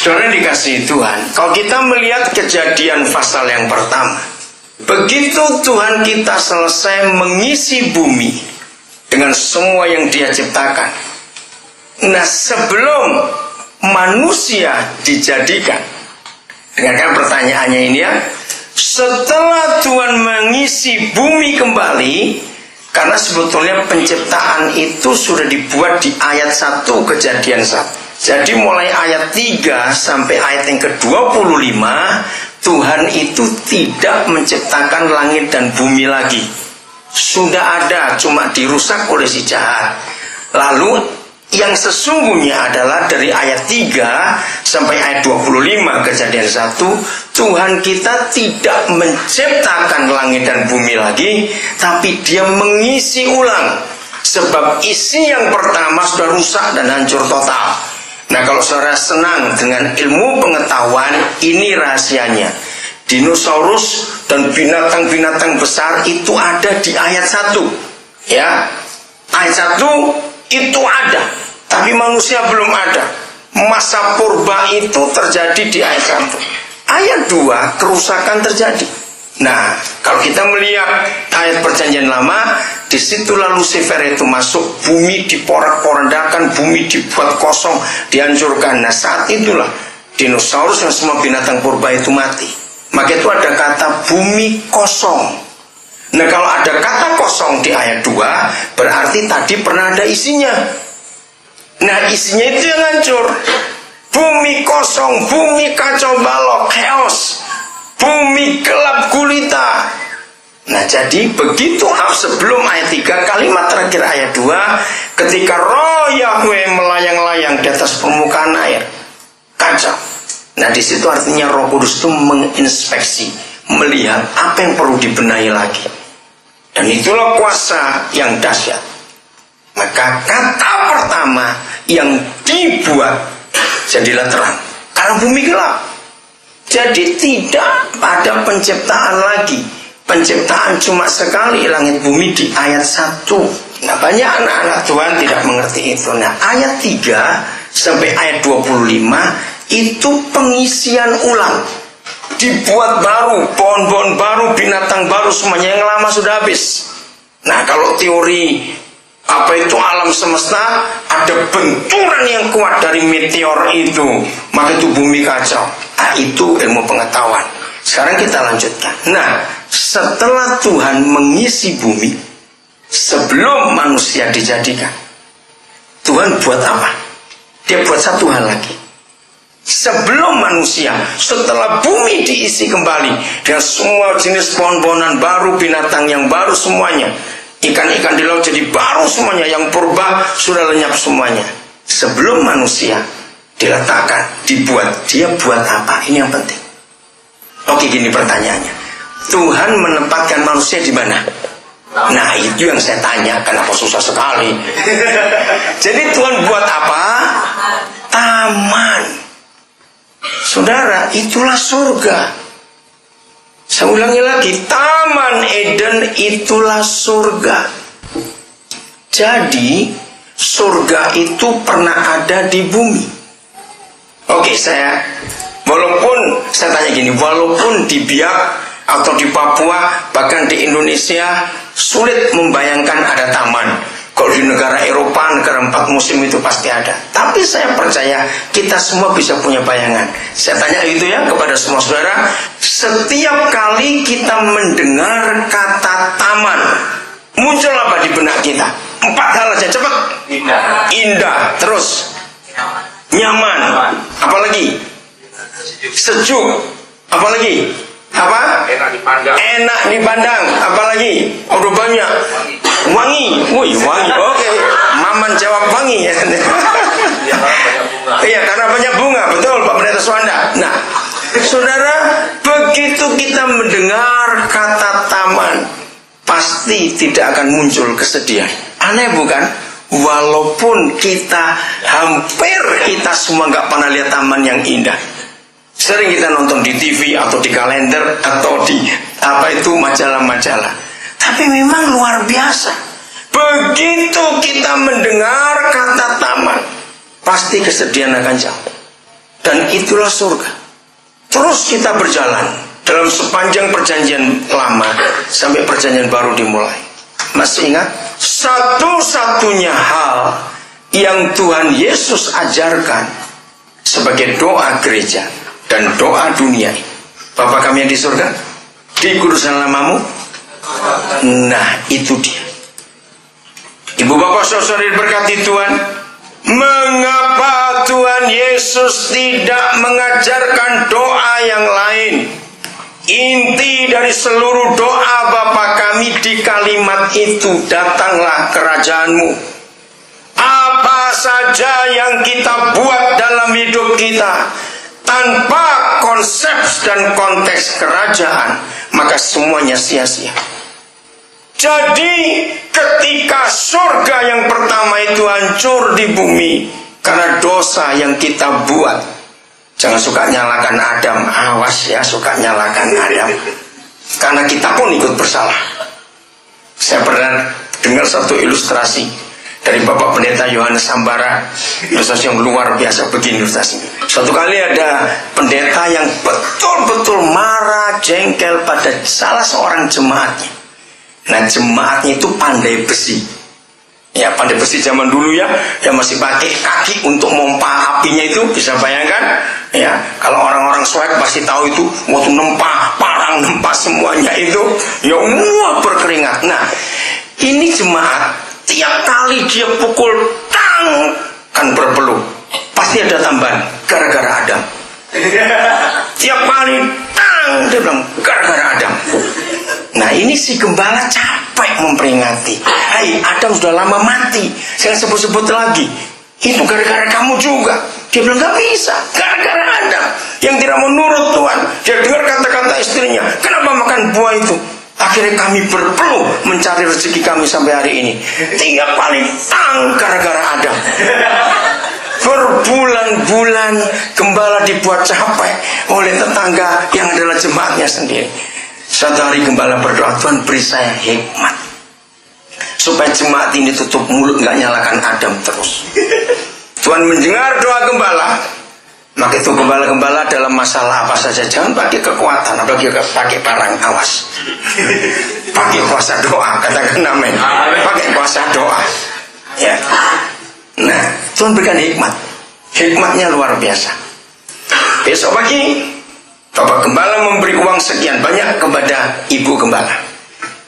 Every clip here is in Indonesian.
Saudara dikasihi Tuhan, kalau kita melihat kejadian pasal yang pertama, begitu Tuhan kita selesai mengisi bumi dengan semua yang Dia ciptakan. Nah, sebelum manusia dijadikan, dengarkan pertanyaannya ini ya. Setelah Tuhan mengisi bumi kembali, karena sebetulnya penciptaan itu sudah dibuat di ayat 1 Kejadian 1. Jadi mulai ayat 3 sampai ayat yang ke-25, Tuhan itu tidak menciptakan langit dan bumi lagi. Sudah ada, cuma dirusak oleh si jahat. Lalu yang sesungguhnya adalah dari ayat 3 sampai ayat 25 Kejadian 1, Tuhan kita tidak menciptakan langit dan bumi lagi, tapi Dia mengisi ulang. Sebab isi yang pertama sudah rusak dan hancur total. Nah, kalau saudara senang dengan ilmu pengetahuan, ini rahasianya. Dinosaurus dan binatang-binatang besar itu ada di ayat 1. Ya, ayat 1 itu ada, tapi manusia belum ada. Masa purba itu terjadi di ayat 1. Ayat 2, kerusakan terjadi. Nah, kalau kita melihat ayat perjanjian lama, disitulah Lucifer itu masuk, bumi diporak-porandakan, bumi dibuat kosong, dihancurkan. Nah, saat itulah dinosaurus dan semua binatang purba itu mati. Maka itu ada kata bumi kosong. Nah, kalau ada kata kosong di ayat 2, berarti tadi pernah ada isinya. Nah, isinya itu yang hancur. Bumi kosong, bumi kacau balau, chaos. Bumi gelap gulita. Nah, jadi begitu sebelum ayat 3, kalimat terakhir ayat 2, ketika roh Yahweh melayang-layang di atas permukaan air, kacau. Nah, di situ artinya Roh Kudus itu menginspeksi, melihat apa yang perlu dibenahi lagi. Dan itulah kuasa yang dahsyat. Maka kata pertama yang dibuat jadilah terang, karena bumi gelap. Jadi tidak ada penciptaan lagi. Penciptaan cuma sekali langit bumi di ayat 1. Nah, banyak anak-anak Tuhan tidak mengerti itu. Nah, ayat 3 sampai ayat 25 itu pengisian ulang. Dibuat baru, pohon-pohon baru, binatang baru, semuanya yang lama sudah habis. Nah, kalau teori apa itu alam semesta, ada benturan yang kuat dari meteor itu, maka itu bumi kacau. Nah, itu ilmu pengetahuan. Sekarang kita lanjutkan. Nah, setelah Tuhan mengisi bumi, sebelum manusia dijadikan, Tuhan buat apa? Dia buat satu hal lagi. Sebelum manusia, setelah bumi diisi kembali dengan semua jenis pohon-pohonan baru, binatang yang baru semuanya, ikan-ikan di laut jadi baru semuanya, yang purba sudah lenyap semuanya. Sebelum manusia diletakkan, dibuat, dia buat apa? Ini yang penting. Oke, gini pertanyaannya. Tuhan menempatkan manusia di mana? Nah, itu yang saya tanya, kenapa susah sekali. Jadi Tuhan buat apa? Taman. Saudara, itulah surga. Saya ulangi lagi, Taman Eden itulah surga. Jadi surga itu pernah ada di bumi. Oke, walaupun saya tanya gini, walaupun di Biak atau di Papua, bahkan di Indonesia, sulit membayangkan ada taman. Kalau di negara Eropa, negara 4 musim itu pasti ada. Tapi saya percaya kita semua bisa punya bayangan. Saya tanya itu ya kepada semua saudara, setiap kali kita mendengar kata taman, muncul apa di benak kita? 4 hal aja, cepat. Indah. Terus nyaman. Apalagi? Sejuk. Apalagi? Apa? Enak dipandang. Apalagi? Udah banyak. Wangi. Wih, wangi. Oke. Maman jawab wangi ya. Iya, karena banyak bunga. Betul, Pak Pendeta Suwanda. Nah, saudara, begitu kita mendengar kata taman, pasti tidak akan muncul kesedihan. Aneh bukan? Walaupun kita semua nggak pernah lihat taman yang indah. Sering kita nonton di TV atau di kalender atau di majalah-majalah. Tapi memang luar biasa. Begitu kita mendengar kata taman, pasti kesedihan akan jauh. Dan itulah surga. Terus kita berjalan dalam sepanjang perjanjian lama sampai perjanjian baru dimulai. Masih ingat? Satu-satunya hal yang Tuhan Yesus ajarkan sebagai doa gereja dan doa dunia, Bapa kami yang di surga, dikuduskanlah namamu. Nah, itu dia. Ibu bapak saudara diberkati Tuhan. Mengapa Tuhan Yesus tidak mengajarkan doa yang lain? Inti dari seluruh doa Bapa kami di kalimat itu, datanglah kerajaanmu. Apa saja yang kita buat dalam hidup kita tanpa konsep dan konteks kerajaan, maka semuanya sia-sia. Jadi ketika surga yang pertama itu hancur di bumi karena dosa yang kita buat, jangan suka nyalakan Adam. Awas ya, suka nyalakan Adam, karena kita pun ikut bersalah. Saya pernah dengar satu ilustrasi dari Bapak Pendeta Yohanes Sambara, ilustrasi yang luar biasa begini ilustrasinya. Suatu kali ada pendeta yang betul-betul marah, jengkel pada salah seorang jemaatnya. Nah, jemaatnya itu pandai besi. Ya, pandai besi zaman dulu ya, yang masih pakai kaki untuk mompa apinya itu, bisa bayangkan? Ya, kalau orang-orang Swek pasti tahu itu, waktu nempah, parang nempah semuanya itu, ya wah berkeringat. Nah, ini jemaat tiap kali dia pukul tang kan berpeluh, pasti ada tambahan gara-gara Adam. Tiap kali tang dia bilang gara-gara Adam. Nah, ini si gembala capek memperingati. Hai, Adam sudah lama mati, jangan sebut-sebut lagi. Itu gara-gara kamu juga. Dia bilang gak bisa, gara-gara Adam yang tidak menurut Tuhan. Dia dengar kata-kata istrinya, kenapa makan buah itu? Akhirnya kami berpeluh mencari rezeki kami sampai hari ini. Tiap kali tang gara-gara Adam. Berbulan-bulan gembala dibuat capek oleh tetangga yang adalah jemaatnya sendiri. Suatu hari gembala berdoa, Tuhan beri saya hikmat supaya jemaat ini tutup mulut, gak nyalakan Adam terus. Tuhan mendengar doa gembala. Maka itu gembala-gembala dalam masalah apa saja jangan pakai kekuatan, apalagi pakai parang, awas. Pakai kuasa doa, katakan amin. Pakai kuasa doa. Ya. Nah, Tuhan berikan hikmat. Hikmatnya luar biasa. Besok pagi Bapak Gembala memberi uang sekian banyak kepada Ibu Gembala.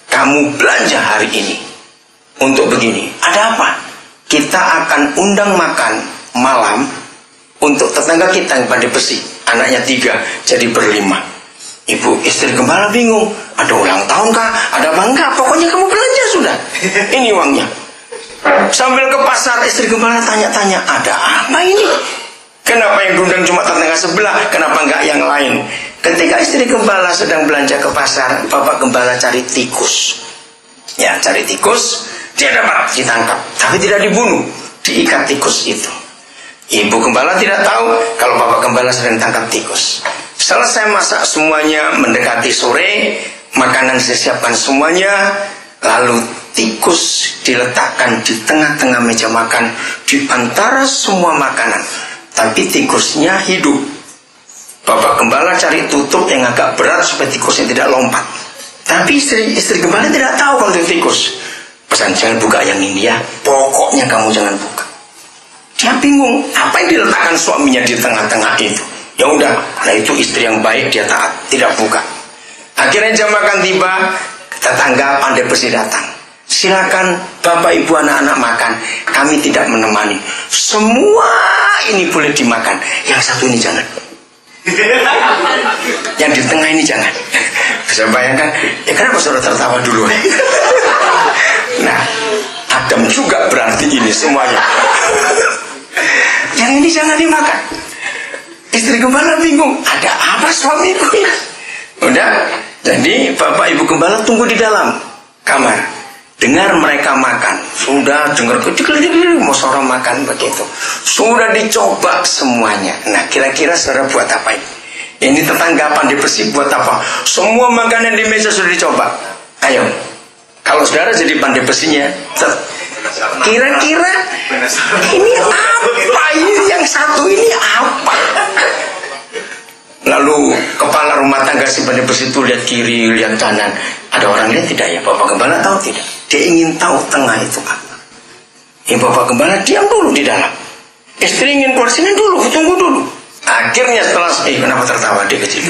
Kamu belanja hari ini untuk begini. Ada apa? Kita akan undang makan malam untuk tetangga kita yang pandai besi. Anaknya 3, jadi berlima. Ibu istri Gembala bingung. Ada ulang tahun kah? Ada apa enggak? Pokoknya kamu belanja sudah. Ini uangnya. Sambil ke pasar, istri Gembala tanya-tanya, ada apa ini? Kenapa yang diundang cuma tetangga sebelah? Kenapa enggak yang lain? Ketika istri Gembala sedang belanja ke pasar, Bapak Gembala cari tikus. Ya, cari tikus, dia dapat ditangkap, tapi tidak dibunuh, diikat tikus itu. Ibu Gembala tidak tahu kalau Bapak Gembala sedang tangkap tikus. Selesai masak semuanya, mendekati sore, makanan disiapkan semuanya, lalu tikus diletakkan di tengah-tengah meja makan, di antara semua makanan. Tapi tikusnya hidup. Bapak Gembala cari tutup yang agak berat supaya tikusnya tidak lompat. Tapi istri Gembala tidak tahu kalau itu tikus. Pesan, jangan buka yang ini ya, pokoknya kamu jangan buka. Dia bingung, apa yang diletakkan suaminya di tengah-tengah itu. Ya udah, nah itu istri yang baik, dia taat, tidak buka. Akhirnya jam makan tiba, tetangga pandai besi datang. Silakan Bapak Ibu anak-anak makan, kami tidak menemani. Semua ini boleh dimakan, yang satu ini jangan. Yang di tengah ini jangan. Bisa bayangkan, ya kenapa saudara tertawa dulu? Nah, Adam juga berarti ini semuanya. Yang ini jangan dimakan. Istri Gembala bingung, ada apa suamiku ya? Udah, jadi Bapak Ibu Gembala tunggu di dalam kamar. Dengar mereka makan, sudah dengar kecil-kecil mau sorong makan begitu. Sudah dicoba semuanya. Nah, kira-kira saudara buat apa ini? Ini tetangga pandai besi buat apa? Semua makanan di meja sudah dicoba. Ayo, kalau saudara jadi pandai besinya, Kira-kira ini apa? Ini yang satu ini apa? Lalu kepala rumah tangga si penebus itu lihat kiri, lihat kanan. Ada orang lihat tidak ya? Bapak Gembala tahu tidak? Dia ingin tahu tengah itu apa. Ya Bapak Gembala diam dulu di dalam. Istri ingin keluar sini dulu, tunggu dulu. Akhirnya setelah kenapa tertawa dia kecil?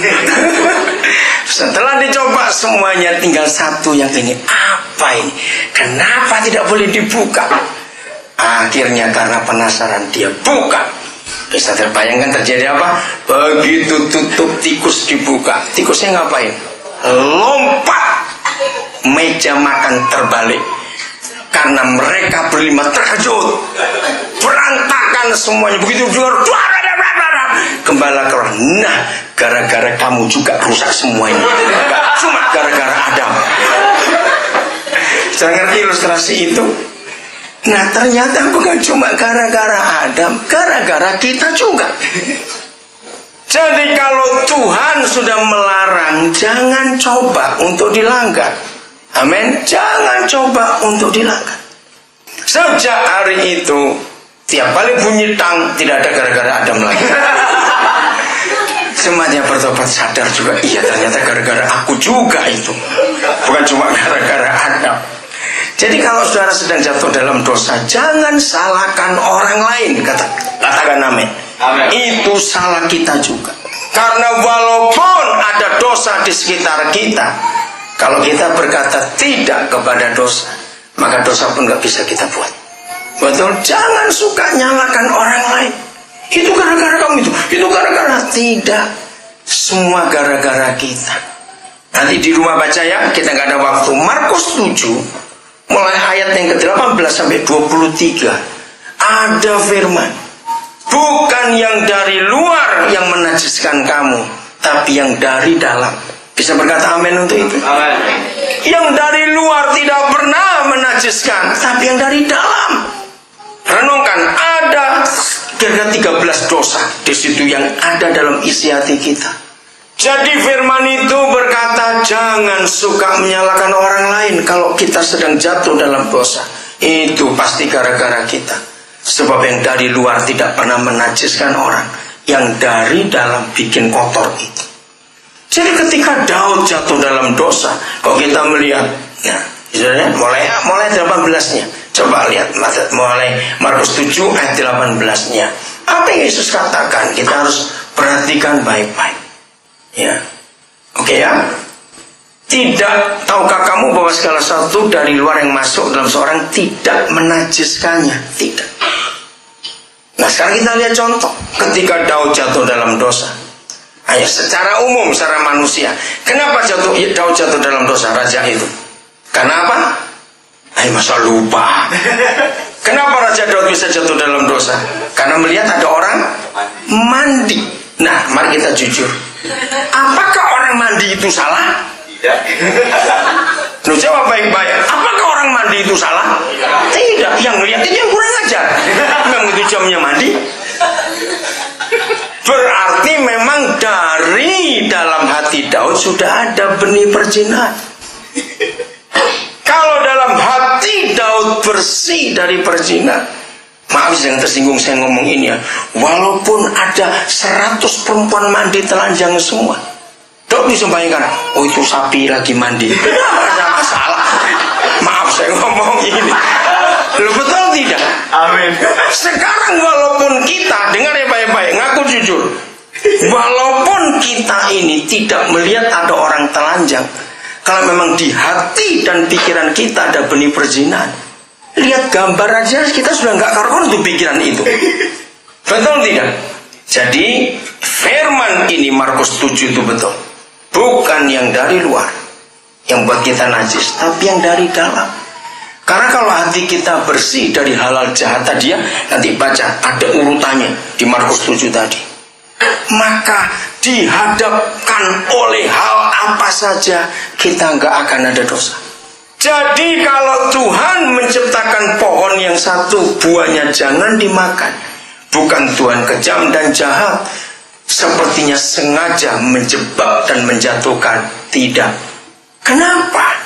Setelah dicoba semuanya tinggal satu yang ini. Apa ini? Kenapa tidak boleh dibuka? Akhirnya karena penasaran dia buka. Bisa terbayangkan terjadi apa? Begitu tutup tikus dibuka. Tikusnya ngapain? Lompat. Meja makan terbalik. Karena mereka berlima terkejut. Berantakan semuanya. Begitu dengar Gembala keluar. Nah, gara-gara kamu juga rusak semuanya. Gak cuma gara-gara Adam. Jangan ilustrasi itu. Nah, ternyata bukan cuma gara-gara Adam, gara-gara kita juga. Jadi kalau Tuhan sudah melarang, jangan coba untuk dilanggar. Amin. Jangan coba untuk dilanggar. Sejak hari itu, tiap kali bunyi tang, tidak ada gara-gara Adam lagi. Semuanya bertobat sadar juga, iya ternyata gara-gara aku juga itu. Bukan cuma gara-gara Adam. Jadi kalau saudara sedang jatuh dalam dosa, jangan salahkan orang lain. Katakan amin. Itu salah kita juga. Karena walaupun ada dosa di sekitar kita, kalau kita berkata tidak kepada dosa, maka dosa pun gak bisa kita buat. Betul? Jangan suka nyalakan orang lain. Itu gara-gara kamu itu gara-gara. Tidak. Semua gara-gara kita. Nanti di rumah baca ya, kita gak ada waktu. Markus 7 mulai ayat yang ke-18 sampai 23 ada firman, bukan yang dari luar yang menajiskan kamu, tapi yang dari dalam. Bisa berkata amin untuk itu? Amin. Yang dari luar tidak pernah menajiskan, tapi yang dari dalam. Renungkan, ada kira-kira 13 dosa di situ yang ada dalam isi hati kita. Jadi firman itu berkata, jangan suka menyalahkan orang lain kalau kita sedang jatuh dalam dosa. Itu pasti gara-gara kita. Sebab yang dari luar tidak pernah menajiskan orang, yang dari dalam bikin kotor itu. Jadi ketika Daud jatuh dalam dosa, kalau kita melihat, nah, mulai 18-nya. Coba lihat mulai Markus 7 ayat 18-nya. Apa yang Yesus katakan? Kita harus perhatikan baik-baik. Ya. Oke ya. Tidak, tahukah kamu bahwa segala sesuatu dari luar yang masuk dalam seorang tidak menajiskannya? Tidak. Nah, sekarang kita lihat contoh ketika Daud jatuh dalam dosa. Ayo, secara umum, secara manusia, kenapa Daud jatuh dalam dosa, raja itu? Karena apa? Ayo, masa lupa. Kenapa Raja Daud bisa jatuh dalam dosa? Karena melihat ada orang mandi. Nah, mari kita jujur. Apakah orang mandi itu salah? Tidak. Lu jawab baik-baik. Apakah orang mandi itu salah? Tidak. Yang lihat itu yang kurang ajar. Memang itu jamnya mandi. Berarti memang dari dalam hati Daud sudah ada benih perzinahan. Kalau dalam hati Daud bersih dari perzinahan, maaf jangan tersinggung saya ngomong ini ya, walaupun ada 100 perempuan mandi telanjang semua, Daud bisa bayangkan, oh itu sapi lagi mandi. Ada masalah. Maaf saya ngomong ini. Lo betul tidak? Amin. Sekarang walaupun kita, dengar ya baik-baik, ngaku jujur, walaupun kita ini tidak melihat ada orang telanjang, kalau memang di hati dan pikiran kita ada benih perzinahan, lihat gambar aja kita sudah nggak karuan untuk pikiran itu. Betul tidak? Jadi firman ini Markus 7 itu betul. Bukan yang dari luar yang buat kita najis, tapi yang dari dalam. Karena kalau hati kita bersih dari halal jahat tadi ya, nanti baca ada urutannya di Markus 7 tadi. Maka dihadapkan oleh hal apa saja kita nggak akan ada dosa. Jadi kalau Tuhan menciptakan pohon yang satu, buahnya jangan dimakan, bukan Tuhan kejam dan jahat, sepertinya sengaja menjebak dan menjatuhkan. Tidak. Kenapa?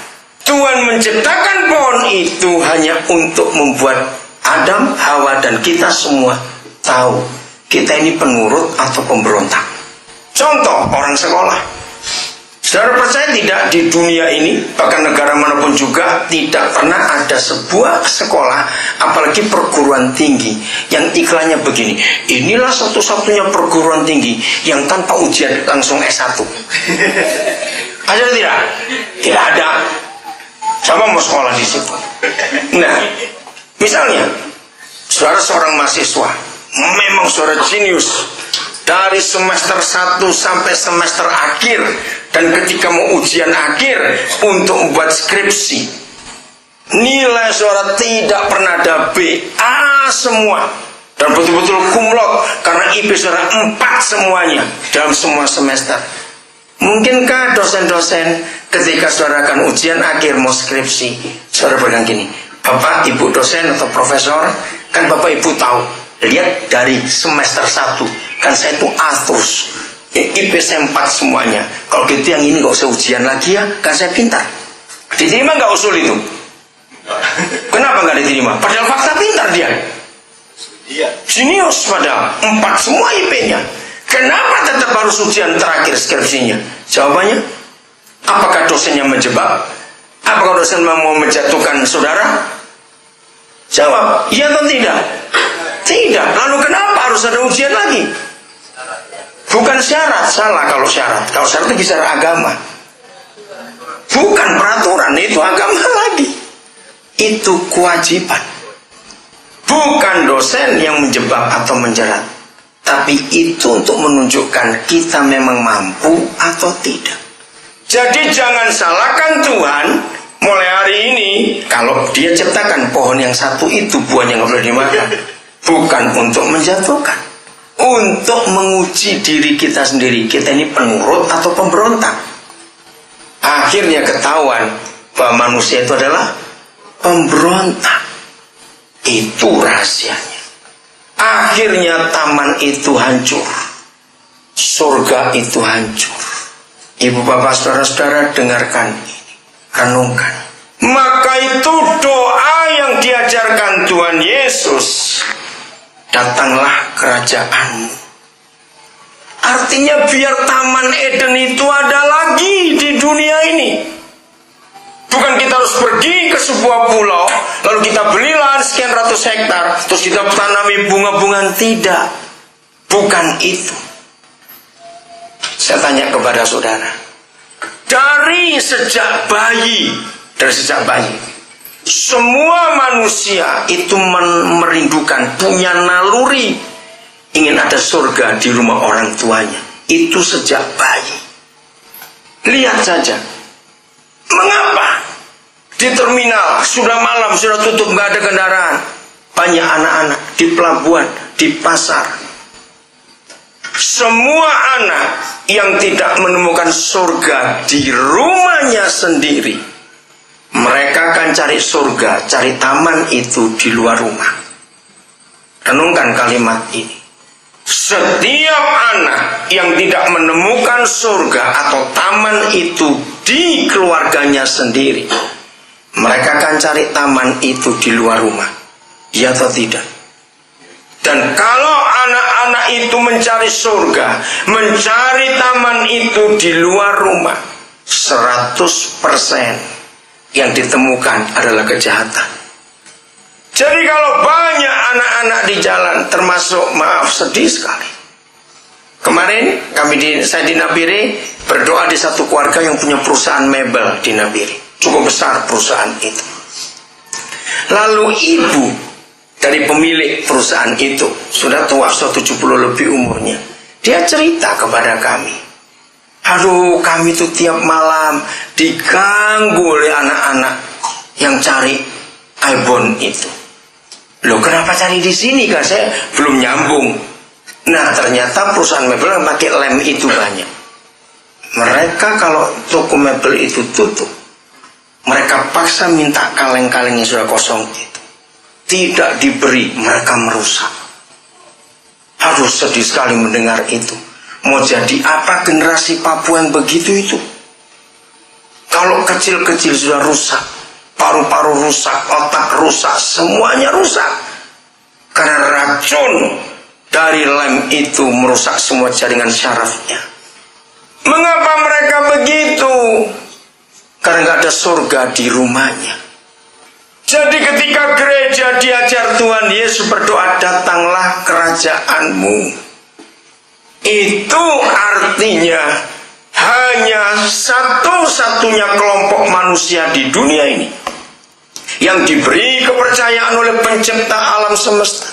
Tuhan Tuhan menciptakan pohon itu hanya untuk membuat Adam, Hawa, dan kita semua tahu kita ini penurut atau pemberontak. Contoh orang sekolah. Saudara percaya tidak, di dunia ini bahkan negara manapun juga tidak pernah ada sebuah sekolah, apalagi perguruan tinggi, yang iklannya begini: inilah satu-satunya perguruan tinggi yang tanpa ujian langsung S1. Ada tidak? Tidak ada. Siapa mau sekolah di situ? Nah, misalnya saudara seorang mahasiswa, memang saudara jenius dari semester 1 sampai semester akhir, dan ketika mau ujian akhir untuk membuat skripsi, nilai saudara tidak pernah ada B, A semua, dan betul-betul cum laude karena IP saudara 4 semuanya dalam semua semester. Mungkinkah dosen-dosen ketika saudara akan ujian akhir mau skripsi, saudara bilang gini: Bapak, Ibu dosen atau profesor, kan Bapak Ibu tahu, lihat dari semester 1 kan saya itu A terus, IP saya 4 semuanya. Kalau gitu yang ini gak usah ujian lagi ya, kan saya pintar. Diterima gak usul itu? Kenapa gak diterima? Padahal fakta pintar dia. Jenius padahal, 4 semua IP-nya. Kenapa tetap harus ujian terakhir skripsinya? Jawabannya, apakah dosennya menjebak? Apakah dosen mau menjatuhkan saudara? Jawab, iya atau tidak? Tidak. Lalu kenapa harus ada ujian lagi? Bukan syarat, salah kalau syarat. Kalau syarat itu bicara agama. Bukan peraturan, itu agama lagi. Itu kewajiban. Bukan dosen yang menjebak atau menjerat, tapi itu untuk menunjukkan kita memang mampu atau tidak. Jadi jangan salahkan Tuhan mulai hari ini kalau dia ciptakan pohon yang satu itu buah yang boleh dimakan. Bukan untuk menjatuhkan, untuk menguji diri kita sendiri. Kita ini penurut atau pemberontak. Akhirnya ketahuan bahwa manusia itu adalah pemberontak. Itu rahasianya. Akhirnya taman itu hancur, surga itu hancur. Ibu bapak saudara-saudara dengarkan ini, renungkan. Maka itu doa yang diajarkan Tuhan Yesus: datanglah kerajaanmu. Artinya biar taman Eden itu ada lagi di dunia ini. Bukan kita harus pergi ke sebuah pulau, lalu kita beli lahan sekian ratus hektar, terus kita tanami bunga-bungaan. Tidak. Bukan itu. Saya tanya kepada saudara, dari sejak bayi, semua manusia itu merindukan, punya naluri ingin ada surga di rumah orang tuanya. Itu sejak bayi. Lihat saja, mengapa di terminal sudah malam, sudah tutup, nggak ada kendaraan, banyak anak-anak di pelabuhan, di pasar. Semua anak yang tidak menemukan surga di rumahnya sendiri, mereka akan cari surga, cari taman itu di luar rumah. Renungkan kalimat ini. Setiap anak yang tidak menemukan surga atau taman itu di keluarganya sendiri, mereka akan cari taman itu di luar rumah. Ya atau tidak? Dan kalau anak-anak itu mencari surga, mencari taman itu di luar rumah, 100% yang ditemukan adalah kejahatan. Jadi kalau banyak anak-anak di jalan, termasuk, maaf, sedih sekali. Kemarin saya di Nabire berdoa di satu keluarga yang punya perusahaan mebel di Nabire. Cukup besar perusahaan itu. Lalu ibu dari pemilik perusahaan itu sudah tua, 70 lebih umurnya. Dia cerita kepada kami, aduh, kami tuh tiap malam diganggu oleh anak-anak yang cari ibon itu. Loh, kenapa cari di sini? Kan saya belum nyambung. Nah, ternyata perusahaan mebel yang pakai lem itu banyak. Mereka kalau toko mebel itu tutup, mereka paksa minta kaleng-kaleng yang sudah kosong itu. Tidak diberi, mereka merusak. Aduh, sedih sekali mendengar itu. Mau jadi apa generasi Papua yang begitu itu? Kalau kecil-kecil sudah rusak, paru-paru rusak, otak rusak, semuanya rusak. Karena racun dari lem itu merusak semua jaringan syarafnya. Mengapa mereka begitu? Karena nggak ada surga di rumahnya. Jadi ketika gereja diajar Tuhan Yesus berdoa, datanglah kerajaanmu, itu artinya hanya satu-satunya kelompok manusia di dunia ini yang diberi kepercayaan oleh pencipta alam semesta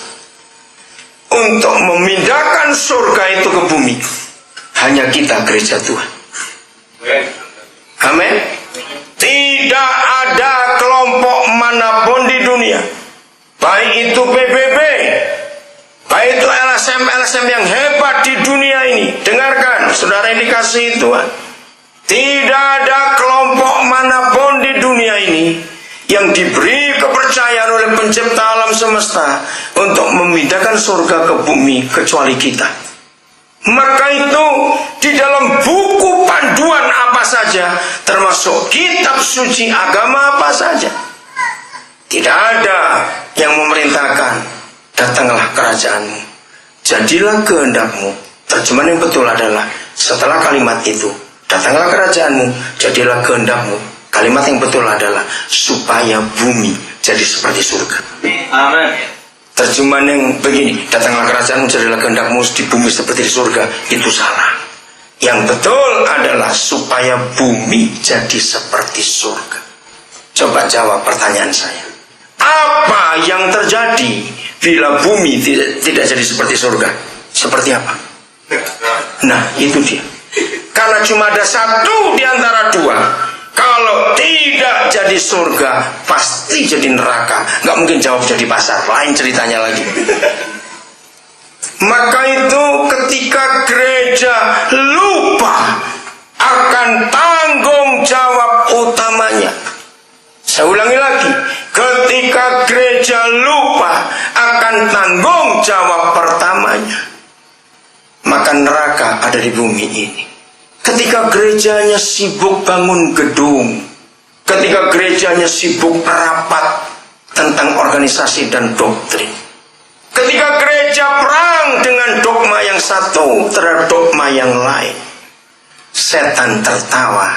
untuk memindahkan surga itu ke bumi. Hanya kita, gereja Tuhan. Amin. Tidak ada kelompok manapun di dunia, baik itu PBB, baik itu LSM yang hebat di dunia ini. Dengarkan, saudara yang dikasihi Tuhan, tidak ada kelompok manapun di dunia ini yang diberi kepercayaan oleh pencipta alam semesta untuk memindahkan surga ke bumi kecuali kita. Maka itu di dalam buku panduan apa saja, termasuk kitab suci agama apa saja, tidak ada yang memerintahkan datanglah kerajaanmu, jadilah kehendakmu. Terjemahan yang betul adalah setelah kalimat itu, datanglah kerajaanmu, jadilah kehendakmu. Kalimat yang betul adalah supaya bumi jadi seperti surga. Amin. Terjemahan yang begini, datanglah kerajaanmu, jadilah kehendakmu di bumi seperti di surga, itu salah. Yang betul adalah supaya bumi jadi seperti surga. Coba jawab pertanyaan saya. Apa yang terjadi bila bumi tidak jadi seperti surga? Seperti apa? Nah, itu dia. Karena cuma ada satu di antara dua. Kalau tidak jadi surga, pasti jadi neraka. Gak mungkin jawab jadi pasar, lain ceritanya lagi. Maka itu ketika gereja lupa akan tanggung jawab utamanya. Saya ulangi lagi, ketika gereja lupa akan tanggung jawab pertamanya, maka neraka ada di bumi ini. Ketika gerejanya sibuk bangun gedung, ketika gerejanya sibuk rapat tentang organisasi dan doktrin, ketika gereja perang dengan dogma yang satu terhadap dogma yang lain, setan tertawa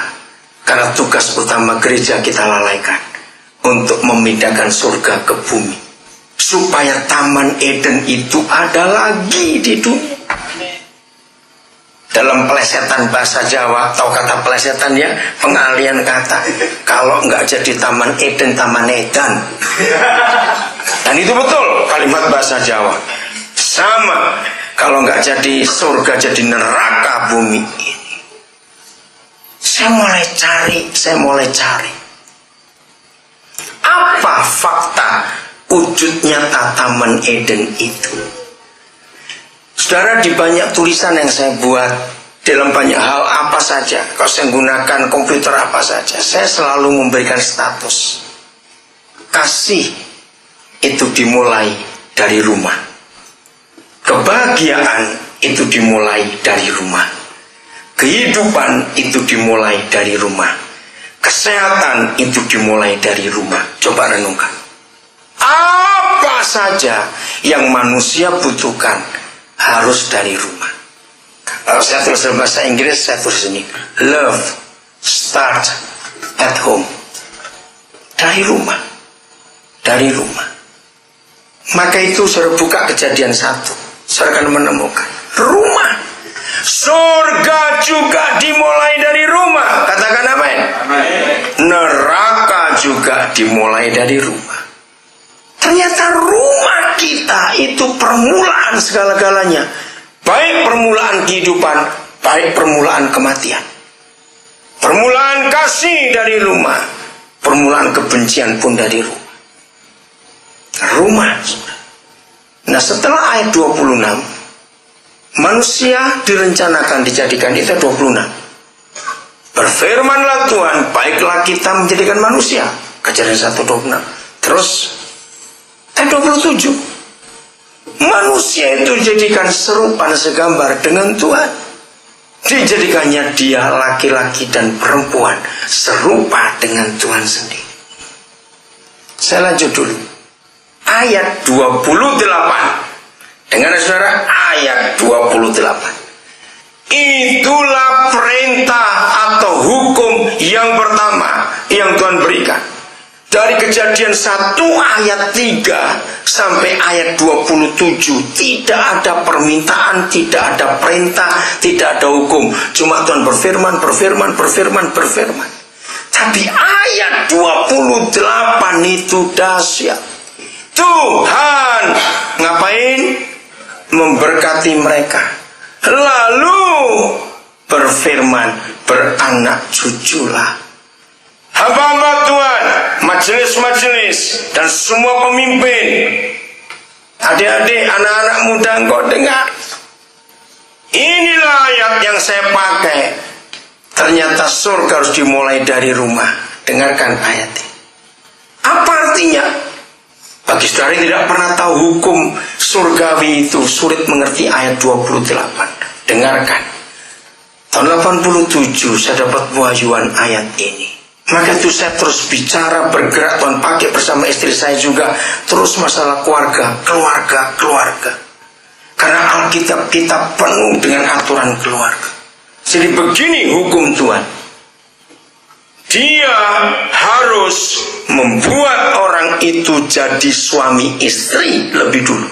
karena tugas utama gereja kita lalaikan untuk memindahkan surga ke bumi, supaya Taman Eden itu ada lagi di dunia. Dalam pelesetan bahasa Jawa, atau kata pelesetan ya, pengalian kata. Kalau nggak jadi Taman Eden, Taman Edan. Dan itu betul kalimat bahasa Jawa. Sama, kalau nggak jadi surga, jadi neraka bumi ini. Saya mulai cari. Apa fakta wujud nyata Taman Eden itu? Saudara, di banyak tulisan yang saya buat, dalam banyak hal apa saja, kalau saya menggunakan komputer apa saja, saya selalu memberikan status. Kasih itu dimulai dari rumah. Kebahagiaan itu dimulai dari rumah. Kehidupan itu dimulai dari rumah. Kesehatan itu dimulai dari rumah. Coba renungkan. Apa saja yang manusia butuhkan harus dari rumah. Kalau saya tulis dalam bahasa Inggris, saya tulis ini, love start at home. Dari rumah. Dari rumah. Maka itu saudara buka Kejadian 1, saudara akan menemukan rumah. Surga juga dimulai dari rumah. Katakan amin. Neraka juga dimulai dari rumah. Ternyata rumah kita itu permulaan segala-galanya. Baik permulaan kehidupan, baik permulaan kematian. Permulaan kasih dari rumah, permulaan kebencian pun dari rumah. Rumah. Nah, setelah ayat 26, manusia direncanakan dijadikan, itu 26. Berfirmanlah Tuhan, baiklah kita menjadikan manusia. Kejadian 1:26. Terus ayat 27, manusia itu dijadikan serupa segambar dengan Tuhan. dijadikannya dia laki-laki dan perempuan serupa dengan Tuhan sendiri. Saya lanjut dulu. Ayat 28. Dengar saudara, ayat 28. Itulah perintah atau hukum yang pertama yang Tuhan berikan. Dari Kejadian 1 ayat 3 sampai ayat 27 tidak ada permintaan, tidak ada perintah, tidak ada hukum. Cuma Tuhan berfirman. Tapi ayat 28 itu dahsyat. Tuhan ngapain? Memberkati mereka. Lalu berfirman, beranak cuculah. Hamba-hamba Tuhan, majelis-majelis, dan semua pemimpin, adik-adik, anak-anak muda, engkau dengar. Inilah ayat yang saya pakai. Ternyata surga harus dimulai dari rumah. Dengarkan ayat ini. Apa artinya? Bagi saudara yang tidak pernah tahu hukum surgawi itu, sulit mengerti ayat 28. Dengarkan. Tahun 87 saya dapat wahyuan ayat ini. Maka itu saya terus bicara, bergerak, Tuhan pakai bersama istri saya juga. Terus masalah keluarga. Karena Alkitab kita penuh dengan aturan keluarga. Jadi begini hukum Tuhan. Dia harus membuat orang itu jadi suami istri lebih dulu.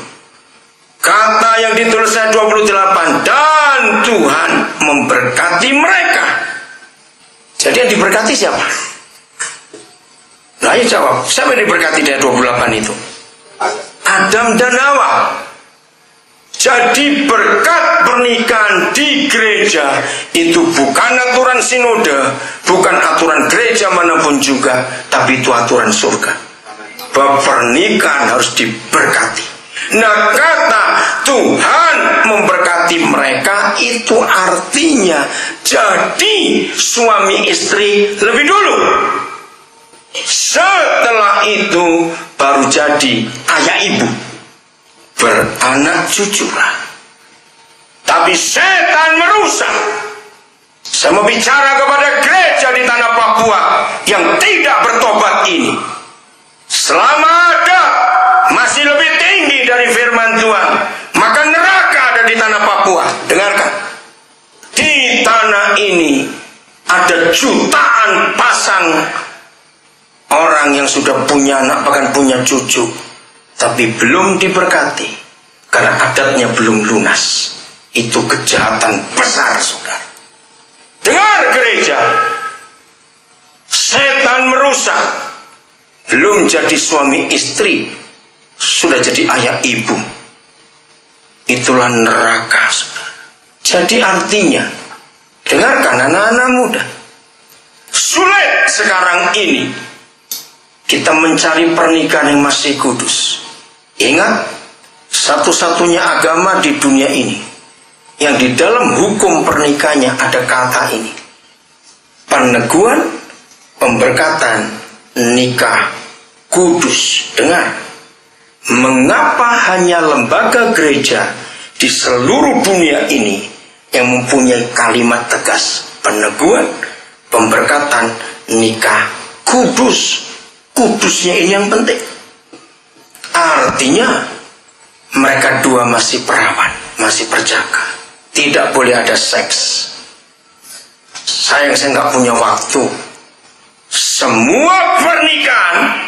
Kata yang ditulis ayat 28, dan Tuhan memberkati mereka. Jadi yang diberkati siapa? Nah, ayo jawab. Siapa yang diberkati dari 28 itu? Adam dan Hawa. Jadi berkat pernikahan di gereja itu bukan aturan sinode, bukan aturan gereja manapun juga, tapi itu aturan surga. Bahwa pernikahan harus diberkati. Nah, kata Tuhan memberkati mereka itu artinya jadi suami istri lebih dulu. Setelah itu baru jadi ayah ibu, beranak cuculah. Tapi setan merusak. Saya mau bicara kepada gereja di tanah Papua yang tidak bertobat ini. Selama ada masih lebih tinggi dari firman Tuhan, maka neraka ada di tanah Papua. Dengarkan. Di tanah ini ada jutaan pasang orang yang sudah punya anak, bahkan punya cucu, tapi belum diberkati karena adatnya belum lunas. Itu kejahatan besar, saudara. Dengar gereja, setan merusak. Belum jadi suami istri, sudah jadi ayah ibu. Itulah neraka, saudara. Jadi artinya, dengarkan anak-anak muda, sulit sekarang ini kita mencari pernikahan yang masih kudus. Ingat, satu-satunya agama di dunia ini yang di dalam hukum pernikahannya ada kata ini: peneguhan, pemberkatan, nikah kudus. Dengar, mengapa hanya lembaga gereja di seluruh dunia ini yang mempunyai kalimat tegas peneguhan, pemberkatan, nikah kudus? Kudusnya ini yang penting. Artinya mereka dua masih perawan, masih berjaga. Tidak boleh ada seks. Sayang, saya nggak punya waktu. Semua pernikahan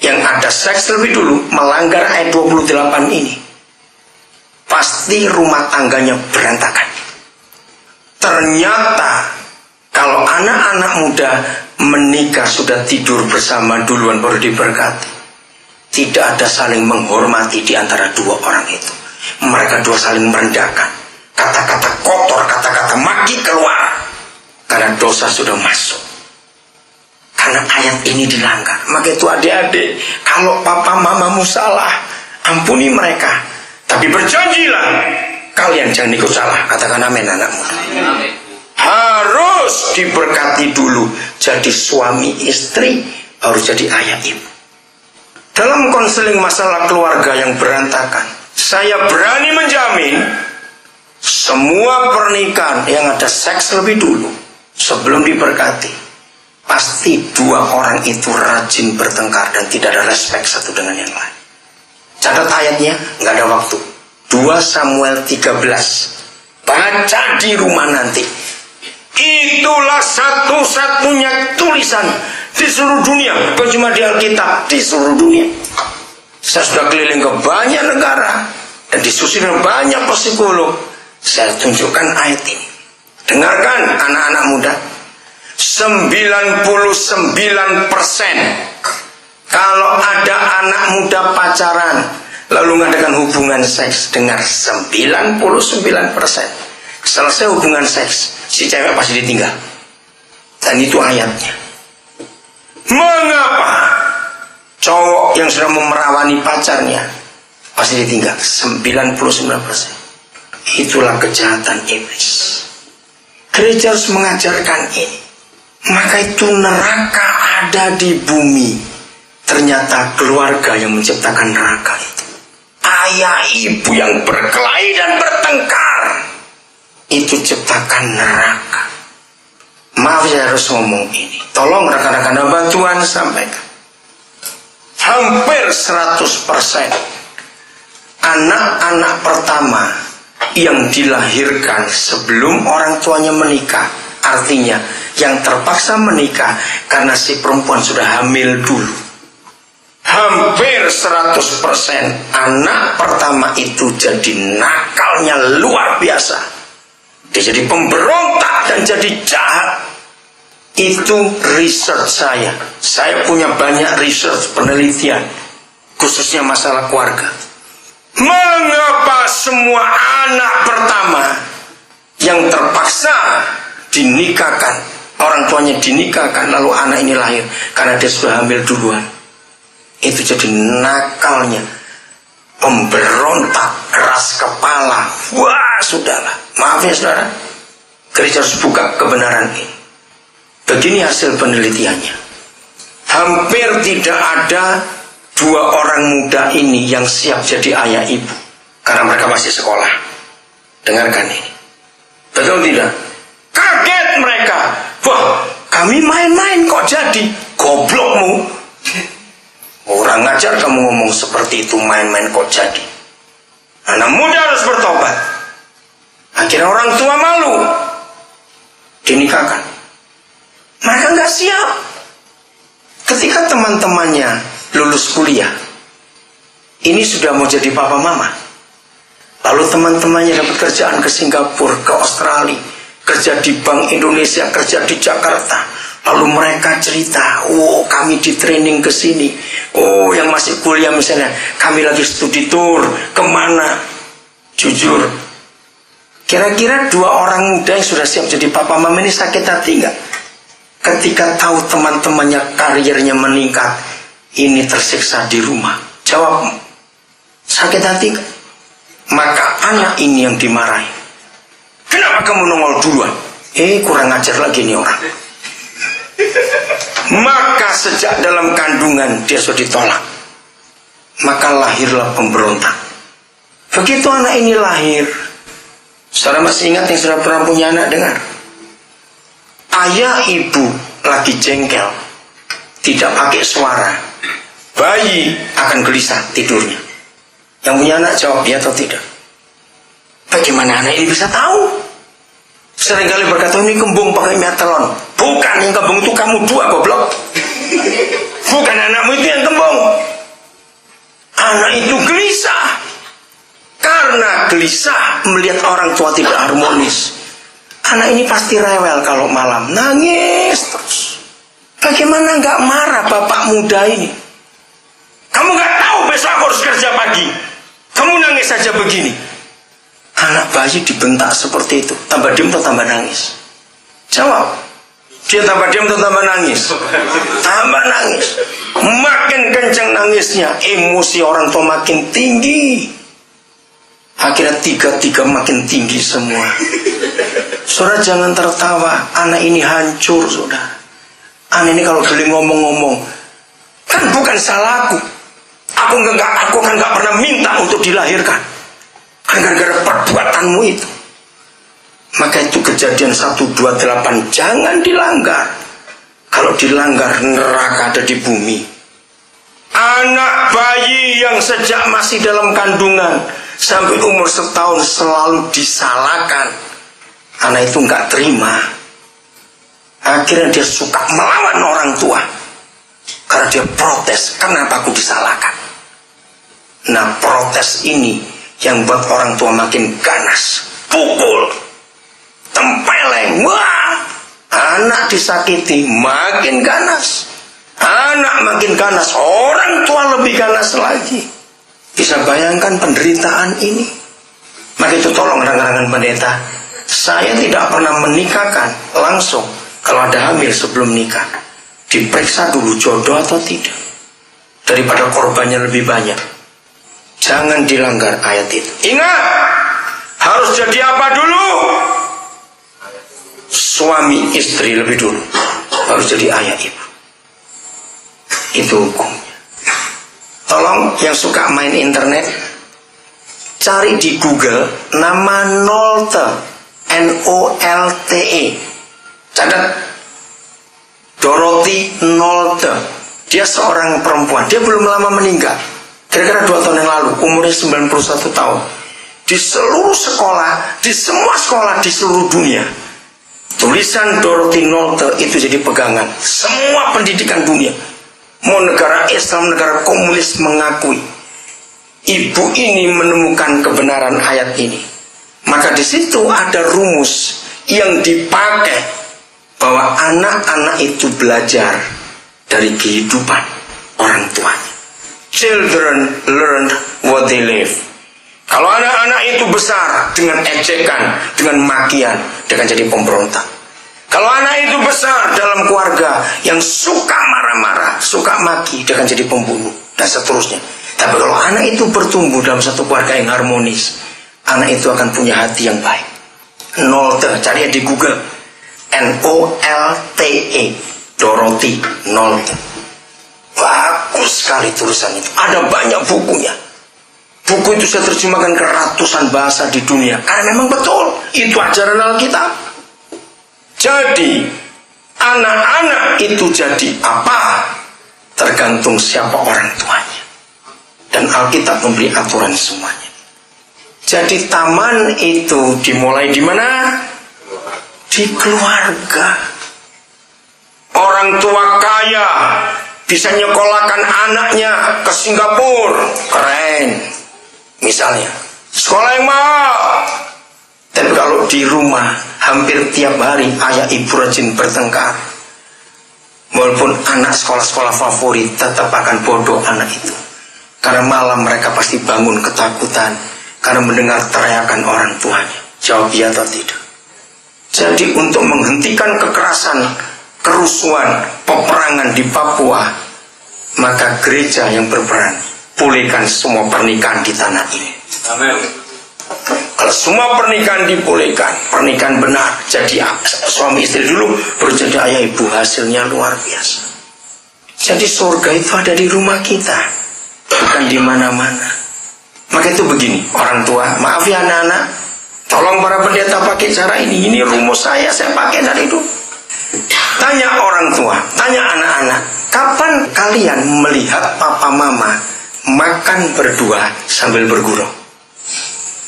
yang ada seks lebih dulu melanggar ayat 28 ini. Pasti rumah tangganya berantakan. Ternyata kalau anak-anak muda menikah sudah tidur bersama duluan baru diberkati. Tidak ada saling menghormati di antara dua orang itu. Mereka dua saling merendahkan. Kata-kata kotor, kata-kata maki keluar. Karena dosa sudah masuk. Karena ayat ini dilanggar. Maka itu adik-adik, kalau papa mamamu salah, ampuni mereka. Tapi berjanjilah, kalian jangan ikut salah. Katakan amin, anak muda. Harus diberkati dulu. Jadi suami istri, harus jadi ayah ibu. Dalam konseling masalah keluarga yang berantakan, saya berani menjamin Semua pernikahan yang ada seks lebih dulu sebelum diberkati, pasti dua orang itu rajin bertengkar dan tidak ada respek satu dengan yang lain. Catat ayatnya, nggak ada waktu. 2 Samuel 13. Baca di rumah nanti. Itulah satu-satunya tulisan di seluruh dunia, bukan cuma di Alkitab, di seluruh dunia. Saya sudah keliling ke banyak negara dan diskusi dengan banyak psikolog. Saya tunjukkan ayat ini. Dengarkan anak-anak muda. 99% kalau ada anak muda pacaran lalu mengadakan hubungan seks, dengar, 99% selesai hubungan seks, si cewek pasti ditinggal. Dan itu ayatnya. Mengapa cowok yang sudah memerawani pacarnya pasti ditinggal? 99%. Itulah kejahatan iblis. Gereja harus mengajarkan ini. Maka itu neraka ada di bumi. Ternyata keluarga yang menciptakan neraka itu. Ayah ibu yang berkelahi dan bertengkar, itu ciptakan neraka. Maaf, saya harus ngomong ini. Tolong rekan-rekan bantuan sampaikan. Hampir 100% anak-anak pertama yang dilahirkan sebelum orang tuanya menikah, artinya yang terpaksa menikah karena si perempuan sudah hamil dulu, hampir 100% anak pertama itu jadi nakalnya luar biasa. Dia jadi pemberontak dan jadi jahat. Itu research saya. Saya punya banyak research penelitian, khususnya masalah keluarga. Mengapa semua anak pertama yang terpaksa dinikahkan, orang tuanya dinikahkan, lalu anak ini lahir karena dia sudah hamil duluan, itu jadi nakalnya, pemberontak, keras kepala. Wah, sudahlah, maaf ya saudara, gereja harus buka kebenaran ini. Begini hasil penelitiannya. Hampir tidak ada dua orang muda ini yang siap jadi ayah ibu karena mereka masih sekolah. Dengarkan ini. Betul tidak? Kaget mereka. Wah, kami main-main kok jadi. Goblokmu. Orang ngajar kamu ngomong seperti itu, main-main kok jadi. Anak muda harus bertobat. Akhirnya orang tua malu, dinikahkan. Mereka nggak siap. Ketika teman-temannya lulus kuliah, ini sudah mau jadi papa mama, lalu teman-temannya dapat kerjaan ke Singapura, ke Australia, kerja di Bank Indonesia, kerja di Jakarta. Lalu mereka cerita, oh kami di training ke sini. Oh yang masih kuliah misalnya, kami lagi studi tour kemana. Jujur, kira-kira dua orang muda yang sudah siap jadi papa mama ini sakit hati nggak? Ketika tahu teman-temannya karirnya meningkat, ini tersiksa di rumah. Jawab, sakit hati nggak? Maka anak ini yang dimarahi. Kenapa kamu nongol duluan? Kurang ajar lagi nih orang. Maka sejak dalam kandungan dia sudah ditolak. Maka lahirlah pemberontak. Begitu anak ini lahir, saudara masih ingat yang sudah pernah punya anak, dengar. Ayah ibu lagi jengkel, tidak pakai suara, bayi akan gelisah tidurnya. Yang punya anak jawab ya atau tidak. Bagaimana anak ini bisa tahu? Seringkali berkata, ini kembung pakai meteron. Bukan, yang kembung itu kamu dua goblok. Bukan anakmu itu yang kembung. Anak itu gelisah. Karena gelisah melihat orang tua tidak harmonis. Anak ini pasti rewel kalau malam, nangis terus. Bagaimana nggak marah bapak muda ini? Kamu nggak tahu besok aku harus kerja pagi. Kamu nangis saja begini. Anak bayi dibentak seperti itu, tambah diam atau tambah nangis? Jawab. Dia tambah diam atau tambah nangis? Tambah nangis. Makin kencang nangisnya, emosi orang tua makin tinggi. Akhirnya tiga makin tinggi semua. Saudara jangan tertawa, anak ini hancur saudara. Anak ini kalau boleh ngomong-ngomong, kan bukan salah aku. Aku kan nggak pernah minta untuk dilahirkan. Kan gara-gara perbuatanmu itu. Maka itu Kejadian 1:28 jangan dilanggar. Kalau dilanggar, neraka ada di bumi. Anak bayi yang sejak masih dalam kandungan sampai umur 1 tahun selalu disalahkan. Anak itu nggak terima. Akhirnya dia suka melawan orang tua. Karena dia protes, kenapa aku disalahkan? Nah, protes ini yang buat orang tua makin ganas. Pukul, tempeleng, wah, anak disakiti makin ganas. Anak makin ganas, orang tua lebih ganas lagi. Bisa bayangkan penderitaan ini. Maka itu tolong rekan-rekan pendeta, saya tidak pernah menikahkan langsung. Kalau ada hamil sebelum nikah, diperiksa dulu jodoh atau tidak. Daripada korbannya lebih banyak. Jangan dilanggar ayat itu. Ingat, harus jadi apa dulu? Suami istri lebih dulu, baru jadi ayah ibu. Itu hukumnya. Tolong yang suka main internet, cari di Google nama Nolte, N-O-L-T-E. Catat, Dorothy Nolte. Dia seorang perempuan. Dia belum lama meninggal. Kira-kira 2 tahun yang lalu. Umurnya 91 tahun. Di seluruh sekolah, di semua sekolah di seluruh dunia, tulisan Dorothy Nolte itu jadi pegangan. Semua pendidikan dunia, mau negara Islam, negara komunis, mengakui ibu ini menemukan kebenaran ayat ini. Maka di situ ada rumus yang dipakai bahwa anak-anak itu belajar dari kehidupan orang tuanya. Children learn what they live. Kalau anak-anak itu besar dengan ejekan, dengan makian, dia akan jadi pemberontak. Kalau anak itu besar dalam keluarga yang suka marah-marah, suka maki, dia akan jadi pembunuh, dan seterusnya. Tapi kalau anak itu bertumbuh dalam satu keluarga yang harmonis, anak itu akan punya hati yang baik. Nolte, cari di Google, N-O-L-T-E, Dorothy Nolte. Bagus sekali tulisan itu. Ada banyak bukunya. Buku itu saya terjemahkan ke ratusan bahasa di dunia. Karena memang betul, itu ajaran Alkitab. Jadi, anak-anak itu jadi apa? Tergantung siapa orang tuanya. Dan Alkitab memberi aturan semuanya. Jadi taman itu dimulai di mana? Di keluarga. Orang tua kaya bisa nyekolahkan anaknya ke Singapura, keren. Misalnya, sekolah yang mahal. Tapi kalau di rumah, hampir tiap hari ayah ibu rajin bertengkar. Walaupun anak sekolah-sekolah favorit, tetap akan bodoh anak itu. Karena malam mereka pasti bangun ketakutan karena mendengar teriakan orang tuanya. Jawab iya atau tidak. Jadi untuk menghentikan kekerasan, kerusuhan, peperangan di Papua, maka gereja yang berperan, pulihkan semua pernikahan di tanah ini. Amin. Kalau semua pernikahan dipulihkan, pernikahan benar, jadi suami istri dulu, baru jadi ayah ibu, hasilnya luar biasa. Jadi surga itu ada di rumah kita, bukan di mana-mana. Maka itu begini, orang tua, maaf ya anak-anak, tolong para pendeta pakai cara ini. Ini rumus saya pakai dari dulu. Tanya orang tua, tanya anak-anak, kapan kalian melihat papa mama makan berdua sambil bergurau?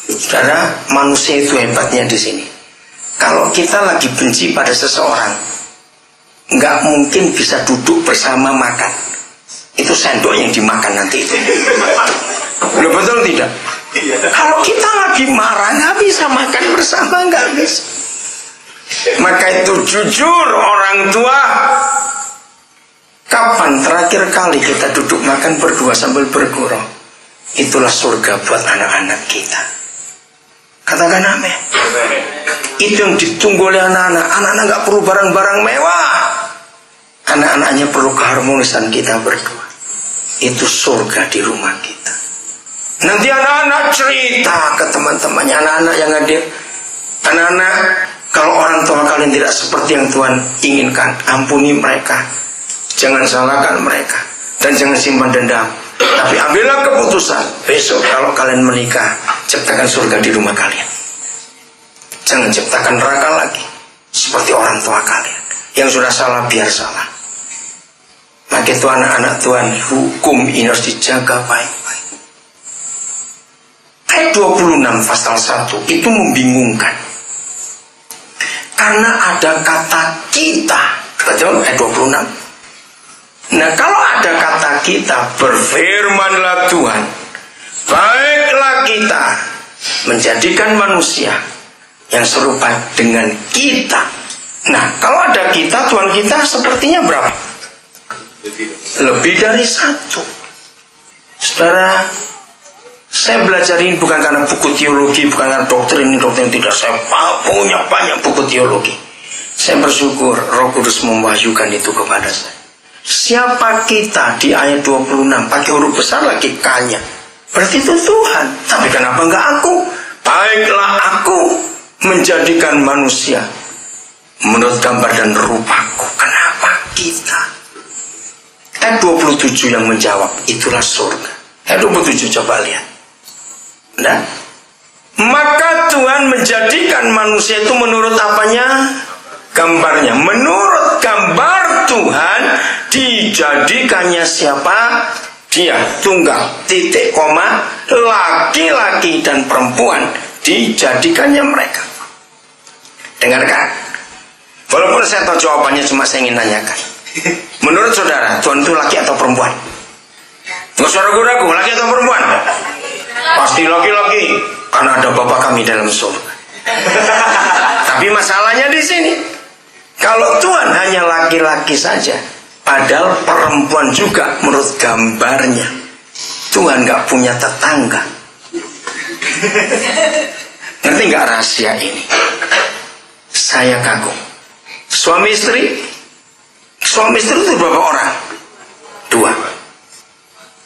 Saudara, manusia itu hebatnya di sini. Kalau kita lagi benci pada seseorang, nggak mungkin bisa duduk bersama makan. Itu sendok yang dimakan nanti itu. Udah betul tidak? Kalau kita lagi marah, nggak bisa makan bersama, nggak bisa. Maka itu jujur orang tua, kapan terakhir kali kita duduk makan berdua sambil bergurau? Itulah surga buat anak-anak kita. Katakan amin. Itu yang ditunggu oleh anak-anak. Anak-anak gak perlu barang-barang mewah. Anak-anaknya perlu keharmonisan kita berdua. Itu surga di rumah kita. Nanti anak-anak cerita ke teman-temannya, anak-anak yang hadir. Anak-anak, kalau orang tua kalian tidak seperti yang Tuhan inginkan, ampuni mereka. Jangan salahkan mereka. Dan jangan simpan dendam. Tapi ambillah keputusan. Besok kalau kalian menikah, ciptakan surga di rumah kalian. Jangan ciptakan neraka lagi. Seperti orang tua kalian. Yang sudah salah biar salah. Maka itu anak-anak Tuhan, hukum ini harus dijaga baik-baik. Ayat 26 pasal 1 itu membingungkan. Karena ada kata kita. Betul? Ayat 26. Nah, kalau ada kata kita, berfirmanlah Tuhan, baiklah kita menjadikan manusia yang serupa dengan kita. Nah, kalau ada kita, Tuhan kita sepertinya berapa? Lebih dari satu. Saudara, saya belajar ini bukan karena buku teologi, bukan karena doktrin tidak. Saya punya banyak buku teologi. Saya bersyukur Roh Kudus mewahyukan itu kepada saya. Siapa kita di ayat 26 pakai huruf besar lagi K-nya. Berarti itu Tuhan. Tapi kenapa enggak aku? Baiklah aku menjadikan manusia menurut gambar dan rupaku. Kenapa kita? Ayat 27 yang menjawab, itulah surga. Ayat 27 coba lihat. Nah, maka Tuhan menjadikan manusia itu menurut apanya? Gambarnya. Menurut gambar Tuhan dijadikannya siapa? Dia tunggal, titik, koma, laki-laki dan perempuan dijadikannya mereka. Dengarkan. Walaupun saya tahu jawabannya, cuma saya ingin nanyakan. Menurut saudara, Tuhan itu laki atau perempuan? Nggak usah ragu-ragu, laki atau perempuan? Pasti laki-laki, karena ada Bapa kami dalam surga. Tapi masalahnya di sini, kalau Tuhan hanya laki-laki saja, padahal perempuan juga menurut gambarnya, Tuhan nggak punya tetangga. Ngerti nggak rahasia ini? Saya kagum. Suami istri itu berapa orang? 2.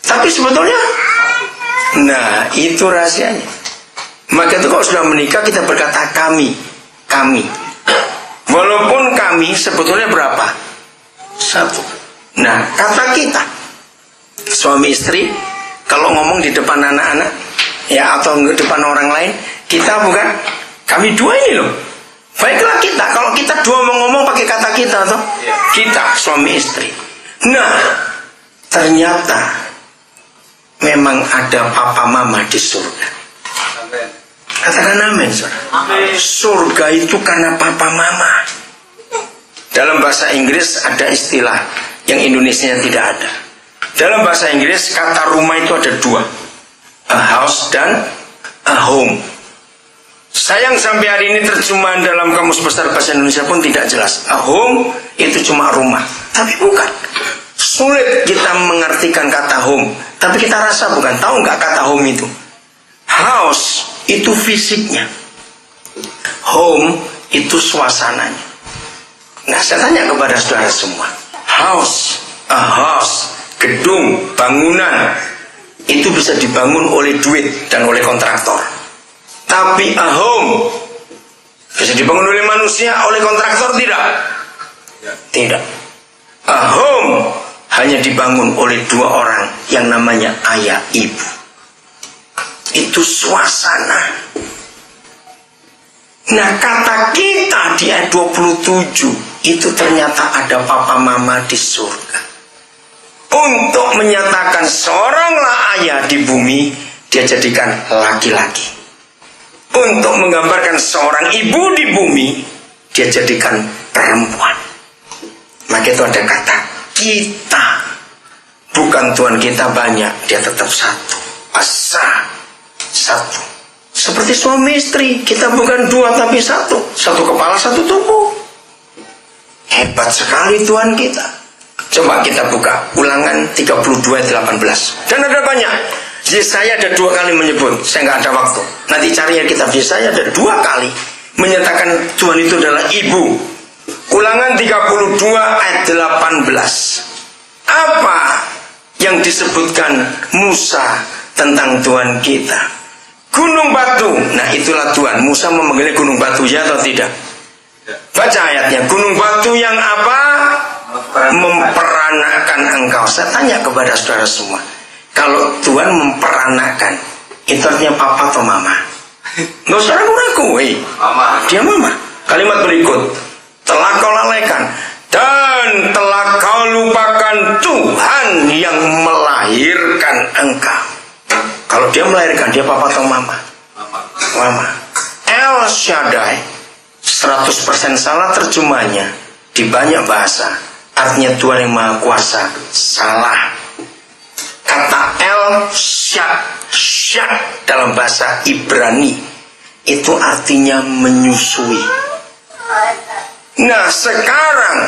Tapi sebetulnya, nah itu rahasianya. Maka itu kalau sudah menikah kita berkata kami. Walaupun kami sebetulnya berapa? 1. Nah kata kita, suami istri, kalau ngomong di depan anak-anak, ya atau di depan orang lain, kita bukan kami 2 ini loh. Baiklah kita, kalau kita 2 mau ngomong pakai kata kita atau kita suami istri. Nah, ternyata memang ada papa mama di surga. Katakan amin, saudara. Surga itu karena papa mama. Dalam bahasa Inggris ada istilah yang Indonesia tidak ada. Dalam bahasa Inggris kata rumah itu ada 2, a house dan a home. Sayang sampai hari ini terjemahan dalam Kamus Besar Bahasa Indonesia pun tidak jelas. A home itu cuma rumah. Tapi bukan. Sulit kita mengartikan kata home. Tapi kita rasa bukan. Tahu nggak kata home itu? House itu fisiknya. Home itu suasananya. Nah saya tanya kepada saudara semua. House, a house, gedung, bangunan, itu bisa dibangun oleh duit dan oleh kontraktor. Tapi a home bisa dibangun oleh manusia, oleh kontraktor tidak? Tidak. A home hanya dibangun oleh 2 orang yang namanya ayah ibu. Itu suasana. Nah kata kita di ayat 27 itu ternyata ada papa mama di surga. Untuk menyatakan seoranglah ayah di bumi, dia jadikan laki-laki. Untuk menggambarkan seorang ibu di bumi, dia jadikan perempuan. Maka itu ada kata kita. Bukan Tuhan kita banyak, dia tetap satu. Asa, satu. Seperti suami istri, kita bukan 2 tapi 1. 1 kepala, 1 tubuh. Hebat sekali Tuhan kita. Coba kita buka Ulangan 32:18. Dan ada banyak. Yesaya ada 2 kali menyebut. Saya nggak ada waktu. Nanti cari ya kitab Yesaya, ada 2 kali menyatakan Tuhan itu adalah ibu. Ulangan 32 ayat 18. Apa yang disebutkan Musa tentang Tuhan kita? Gunung batu. Nah itulah Tuhan. Musa memanggilnya gunung batu, ya atau tidak? Baca ayatnya. Gunung batu yang apa? Memperanakan engkau. Saya tanya kepada saudara semua, kalau Tuhan memperanakan, itu artinya papa atau mama? Nggak usah ragu-ragu, dia mama. Kalimat berikut, telah kau lalaikan dan telah kau lupakan Tuhan yang melahirkan engkau. Kalau dia melahirkan, dia papa atau mama? Mama. El Shaddai 100% salah terjemahnya di banyak bahasa. Artinya Tuhan yang Maha Kuasa. Salah. Kata El Shaddai dalam bahasa Ibrani itu artinya menyusui. Nah sekarang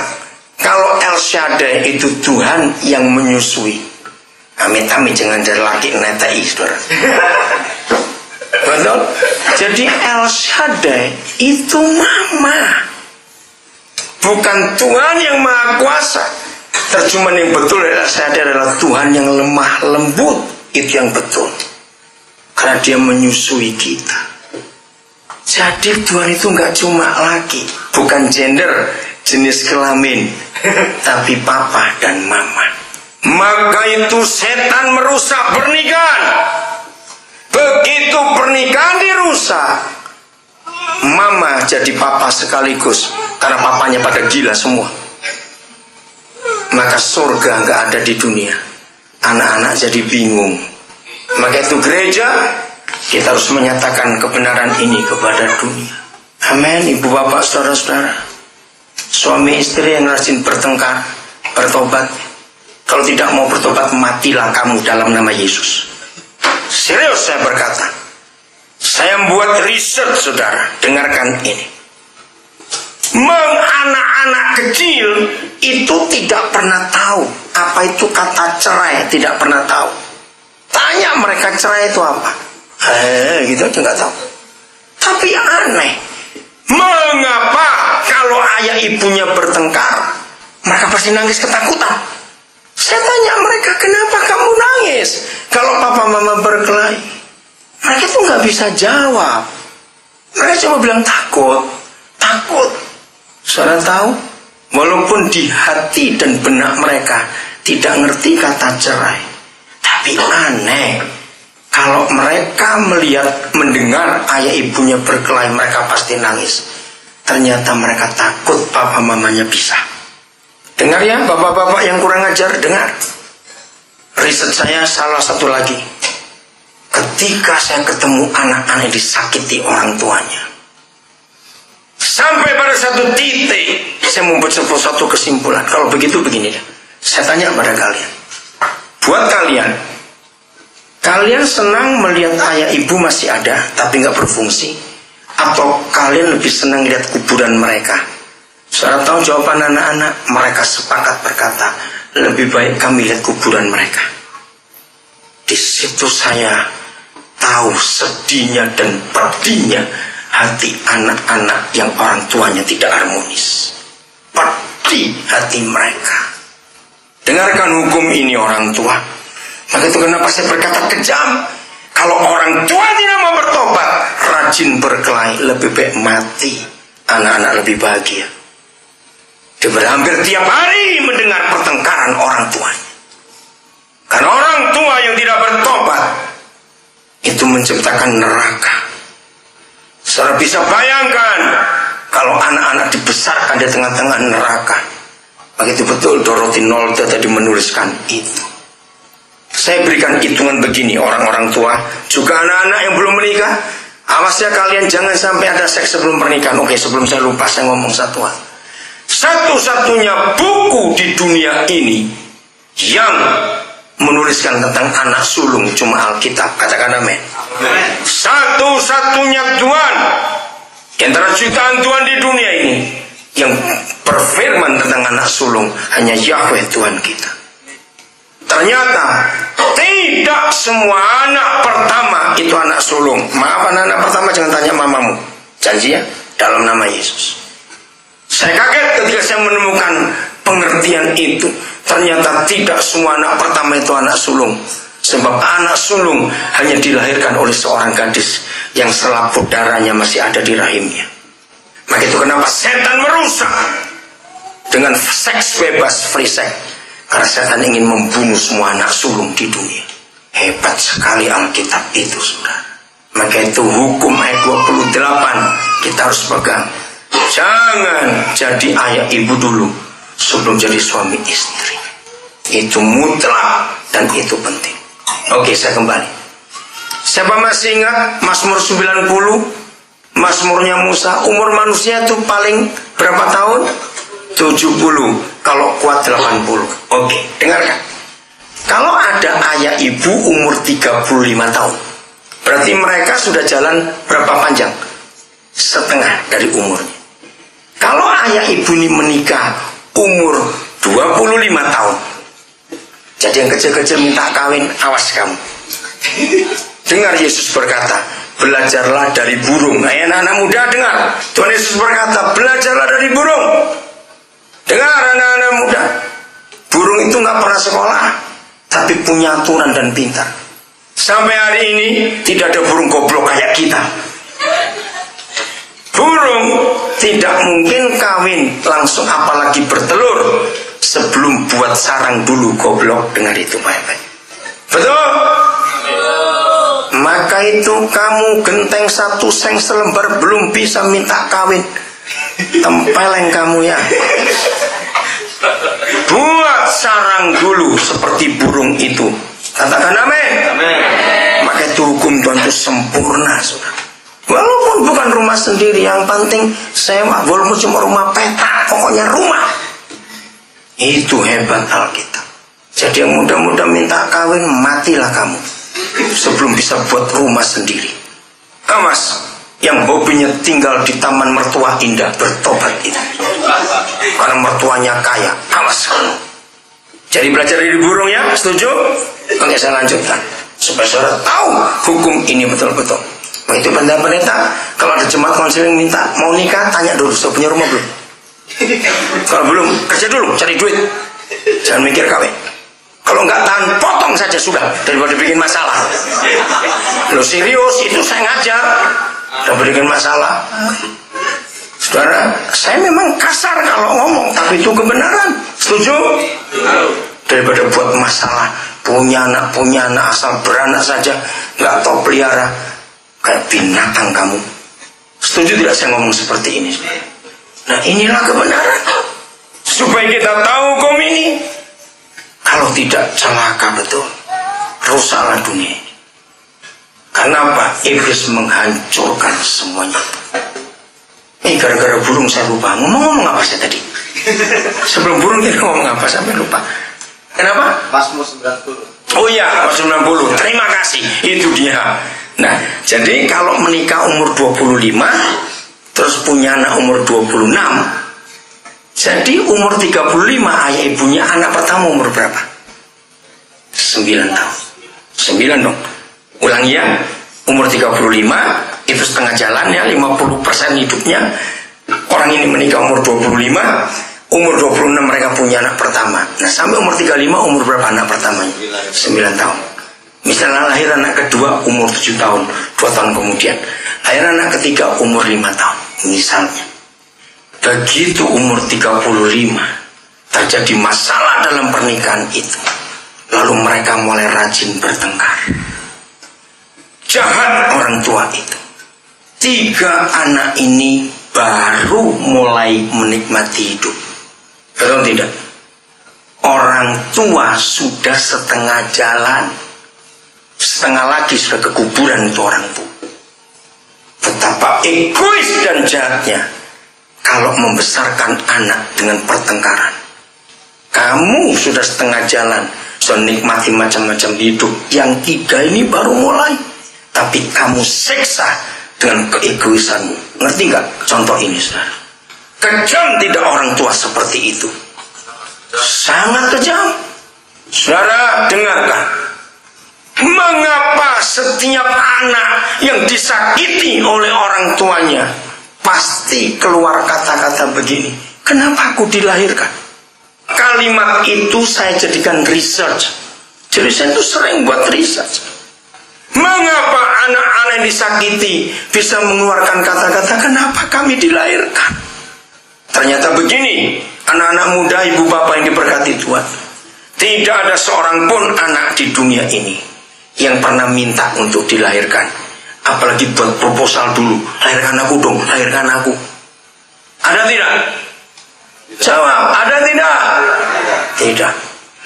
kalau El Shaddai itu Tuhan yang menyusui, amit-amit jangan dari laki netai, saudara. Betul? Jadi El Shaddai itu mama, bukan Tuhan yang Maha Kuasa. Terjemahan yang betul El Shaddai adalah Tuhan yang lemah lembut. Itu yang betul, karena dia menyusui kita. Jadi Tuhan itu nggak cuma laki, bukan gender, jenis kelamin, tapi papa dan mama. Maka itu setan merusak pernikahan. Begitu pernikahan dirusak, mama jadi papa sekaligus, karena papanya pada gila semua. Maka surga nggak ada di dunia. Anak-anak jadi bingung. Maka itu gereja, kita harus menyatakan kebenaran ini kepada dunia. Amin. Ibu bapak saudara-saudara, suami istri yang rajin bertengkar, bertobat. Kalau tidak mau bertobat, matilah kamu dalam nama Yesus. Serius saya berkata. Saya membuat riset, saudara. Dengarkan ini. Anak-anak kecil itu tidak pernah tahu apa itu kata cerai. Tidak pernah tahu. Tanya mereka cerai itu apa, gitu aja nggak tahu. Tapi aneh, mengapa kalau ayah ibunya bertengkar mereka pasti nangis ketakutan? Saya tanya mereka, kenapa kamu nangis kalau papa mama berkelahi? Mereka tuh nggak bisa jawab. Mereka cuma bilang takut. Saudara tahu, walaupun di hati dan benak mereka tidak ngerti kata cerai, tapi aneh, kalau mereka mendengar ayah ibunya berkelahi, mereka pasti nangis. Ternyata mereka takut papa mamanya pisah. Dengar ya, bapak-bapak yang kurang ajar, dengar. Riset saya salah satu lagi. Ketika saya ketemu anak-anak disakiti orang tuanya, sampai pada satu titik, saya membuat satu kesimpulan. Kalau begitu begini ya, saya tanya pada kalian. Buat kalian senang melihat ayah ibu masih ada tapi nggak berfungsi, atau kalian lebih senang lihat kuburan mereka? Saudara tahu jawaban anak-anak? Mereka sepakat berkata, lebih baik kami lihat kuburan mereka. Di situ saya tahu sedihnya dan pedihnya hati anak-anak yang orang tuanya tidak harmonis. Pedih hati mereka. Dengarkan hukum ini orang tua. Maka itu kenapa saya berkata kejam. Kalau orang tua tidak mau bertobat, rajin berkelahi, lebih baik mati. Anak-anak lebih bahagia. Dia hampir tiap hari mendengar pertengkaran orang tuanya. Karena orang tua yang tidak bertobat itu menciptakan neraka. Saudara bisa bayangkan kalau anak-anak dibesarkan di tengah-tengah neraka. Begitu betul Dorothy Nolde tadi menuliskan itu. Saya berikan hitungan begini, orang-orang tua, juga anak-anak yang belum menikah, awas ya kalian jangan sampai ada seks sebelum pernikahan. Oke, sebelum saya lupa, saya ngomong satu hal. Satu-satunya buku di dunia ini yang menuliskan tentang anak sulung cuma Alkitab. Katakan amin. Satu-satunya Tuhan di antara jutaan Tuhan di dunia ini yang berfirman tentang anak sulung hanya Yahweh Tuhan kita. Ternyata tidak semua anak pertama itu anak sulung. Maaf, anak pertama jangan tanya mamamu. Janji ya, dalam nama Yesus. Saya kaget ketika saya menemukan pengertian itu. Ternyata tidak semua anak pertama itu anak sulung. Sebab anak sulung hanya dilahirkan oleh seorang gadis yang selaput darahnya masih ada di rahimnya. Maka itu kenapa setan merusak dengan seks bebas, free sex. Karena setan ingin membunuh semua anak sulung di dunia. Hebat sekali Alkitab itu, saudara. Maka itu hukum ayat 28 kita harus pegang. Jangan jadi ayah ibu dulu sebelum jadi suami istri. Itu mutlak dan itu penting. Oke, saya kembali. Siapa masih ingat Mazmur 90? Mazmurnya Musa. Umur manusia itu paling berapa tahun? 70. Kalau kuat 80. Oke, dengarkan. Kalau ada ayah ibu umur 35 tahun, berarti mereka sudah jalan berapa panjang? Setengah dari umurnya. Kalau ayah ibu ini menikah umur 25 tahun, jadi yang kecil-kecil minta kawin, awas kamu. Dengar Yesus berkata, belajarlah dari burung. Anak-anak muda dengar, Tuhan Yesus berkata, belajarlah dari burung. Dengar anak-anak muda, burung itu nggak pernah sekolah, tapi punya aturan dan pintar. Sampai hari ini tidak ada burung goblok kayak kita. Burung tidak mungkin kawin langsung, apalagi bertelur, sebelum buat sarang dulu. Goblok, dengar itu baik-baik. Betul? Maka itu kamu genteng satu seng selembar belum bisa minta kawin. Tempeleng kamu ya. Buat sarang dulu seperti burung itu. Katakan amin. Maka itu hukum Tuhan itu sempurna, saudara. Walaupun bukan rumah sendiri, yang penting sewa, walaupun cuma rumah petak, pokoknya rumah. Itu hebat Alkitab. Jadi yang muda-muda minta kawin, matilah kamu sebelum bisa buat rumah sendiri. Awas, yang hobinya tinggal di taman mertua indah, bertobat itu. Karena mertuanya kaya, awas kamu. Jadi belajar dari burung ya, setuju? Oke, saya lanjutkan supaya saudara tahu hukum ini betul-betul. Begitu pendeta, kalau ada jemaat konseling minta mau nikah, tanya dulu, sudah punya rumah belum? Kalau belum, kerja dulu, cari duit. Jangan mikir kawin. Kalau enggak, tahan, potong saja sudah, daripada bikin masalah. Lo serius, itu saya ngajar, udah bikin masalah. Saudara, saya memang kasar kalau ngomong, tapi itu kebenaran. Setuju? Daripada buat masalah, punya anak asal beranak saja, nggak tahu pelihara, kayak binatang kamu. Setuju tidak saya ngomong seperti ini? Nah, inilah kebenaran. Supaya kita tahu hukum ini. Kalau tidak, celaka betul. Rusaklah dunia ini. Kenapa? Iblis menghancurkan semuanya. Gara-gara burung saya lupa. Ngomong apa saya tadi? Sebelum burung kita ngomong apa sampai lupa. Kenapa? Mazmur 90. Oh iya, Mazmur 90. Terima kasih. Itu dia. Nah, jadi kalau menikah umur 25, terus punya anak umur 26, jadi umur 35 ayah ibunya anak pertama umur berapa? 9 tahun. 9 dong. Ulangi ya. Umur 35 itu setengah jalan ya, 50% hidupnya. Orang ini menikah umur 25, umur 26 mereka punya anak pertama. Nah, sampai umur 35 umur berapa anak pertamanya? 9 tahun. Misalnya lahir anak kedua umur 7 tahun, 2 tahun kemudian. Lahir anak ketiga umur 5 tahun. Misalnya. Begitu umur 35 terjadi masalah dalam pernikahan itu, lalu mereka mulai rajin bertengkar. Jahat orang tua itu. 3 anak ini baru mulai menikmati hidup. Betul tidak? Orang tua sudah setengah jalan, setengah lagi sudah ke kuburan itu orang tua. Betapa egois dan jahatnya kalau membesarkan anak dengan pertengkaran. Kamu sudah setengah jalan, sudah nikmati macam-macam hidup. Yang 3 ini baru mulai, tapi kamu seksa dengan keegoisanmu. Ngerti nggak contoh ini, saudara? Kejam tidak orang tua seperti itu? Sangat kejam. Saudara, dengarkan. Mengapa setiap anak yang disakiti oleh orang tuanya pasti keluar kata-kata begini? Kenapa aku dilahirkan? Kalimat itu saya jadikan research. Jadi saya itu sering buat research. Mengapa anak-anak yang disakiti bisa mengeluarkan kata-kata kenapa kami dilahirkan? Ternyata begini, anak-anak muda, ibu bapak yang diberkati Tuhan. Tidak ada seorang pun anak di dunia ini yang pernah minta untuk dilahirkan. Apalagi buat proposal dulu, lahirkan aku dong, lahirkan aku. Ada tidak? Jawab, ada tidak? Tidak.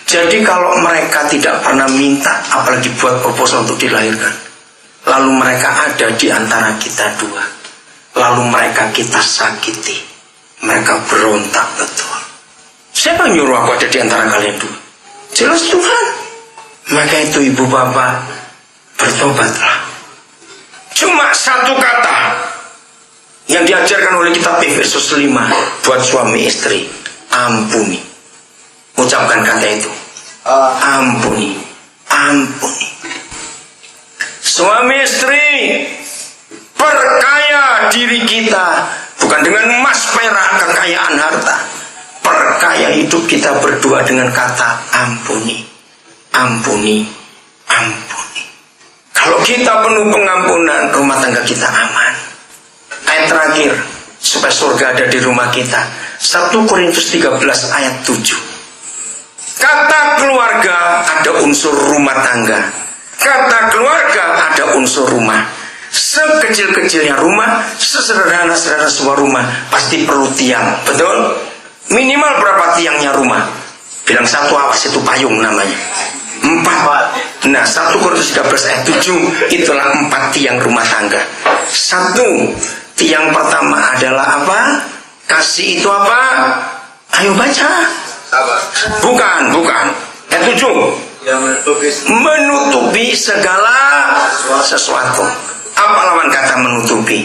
Jadi kalau mereka tidak pernah minta, apalagi buat proposal untuk dilahirkan, lalu mereka ada di antara kita dua, lalu mereka kita sakiti, mereka berontak betul. Siapa yang nyuruh aku ada di antara kalian dua? Jelas Tuhan. Maka itu ibu bapak, bertobatlah. Cuma satu kata yang diajarkan oleh kitab Efesus 5 buat suami istri, ampuni. Ucapkan kata itu, ampuni, ampuni. Suami istri, perkaya diri kita bukan dengan emas perak kekayaan harta. Perkaya hidup kita berdua dengan kata ampuni, ampuni, ampuni. Kalau kita penuh pengampunan, rumah tangga kita aman. Ayat terakhir, supaya surga ada di rumah kita. 1 Korintus 13 ayat 7. Kata keluarga ada unsur rumah tangga. Kata keluarga ada unsur rumah. Sekecil-kecilnya rumah, sesederhana-sederhana sebuah rumah, pasti perlu tiang. Betul? Minimal berapa tiangnya rumah? Bilang satu, awas, itu payung namanya. 4. Nah, 1 Korintus 13 ayat 7, itulah 4 tiang rumah tangga. 1, tiang pertama adalah apa? Kasih itu apa? Ayo baca. Bukan. Ayat 7. Menutupi segala sesuatu. Apa lawan kata menutupi?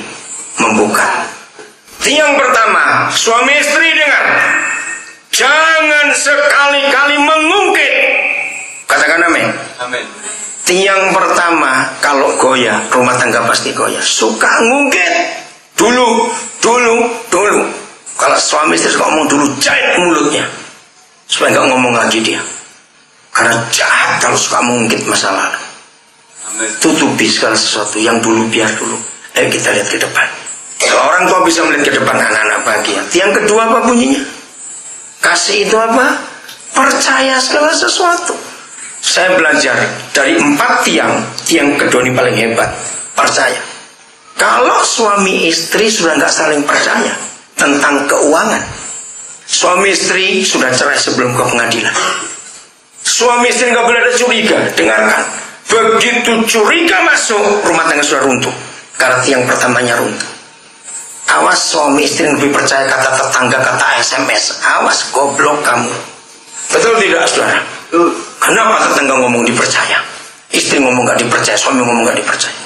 Membuka. Tiang pertama, suami istri dengar. Jangan sekali-kali mengungkit. Katakan amin. Amin. Tiang pertama, kalau goyah, rumah tangga pasti goyah. Suka ngungkit. Dulu. Kalau suami istri suka ngomong dulu, jahit mulutnya. Supaya nggak ngomong lagi dia. Karena jahat kalau suka mengungkit masa lalu. Amin. Tutupi segala sesuatu yang dulu, biar dulu. Ayo kita lihat ke depan. Kalau orang tua bisa melihat ke depan, anak-anak bahagia. Tiang kedua apa bunyinya? Kasih itu apa? Percaya segala sesuatu. Saya belajar dari 4 tiang kedua ini paling hebat, percaya. Kalau suami istri sudah nggak saling percaya tentang keuangan, suami istri sudah cerai sebelum ke pengadilan. Suami istri nggak boleh ada curiga. Dengarkan, begitu curiga masuk, rumah tangga sudah runtuh karena tiang pertamanya runtuh. Awas suami istri lebih percaya kata tetangga, kata SMS. Awas, goblok kamu. Betul tidak, saudara? Kenapa tetangga ngomong dipercaya? Istri ngomong gak dipercaya, suami ngomong gak dipercaya.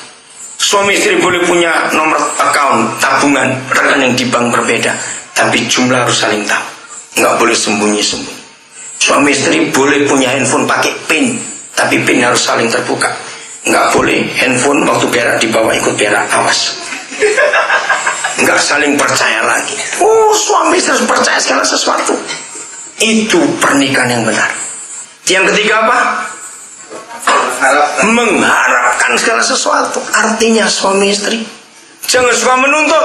Suami istri boleh punya nomor account, tabungan, rekening di bank berbeda, tapi jumlah harus saling tahu. Gak boleh sembunyi-sembunyi. Suami istri boleh punya handphone pakai PIN, tapi PIN harus saling terbuka. Gak boleh handphone waktu berak dibawa ikut berak, awas. Gak saling percaya lagi. Oh, suami istri harus percaya segala sesuatu. Itu pernikahan yang benar. Yang ketiga apa? Mengharapkan segala sesuatu. Artinya suami istri jangan suka menuntut.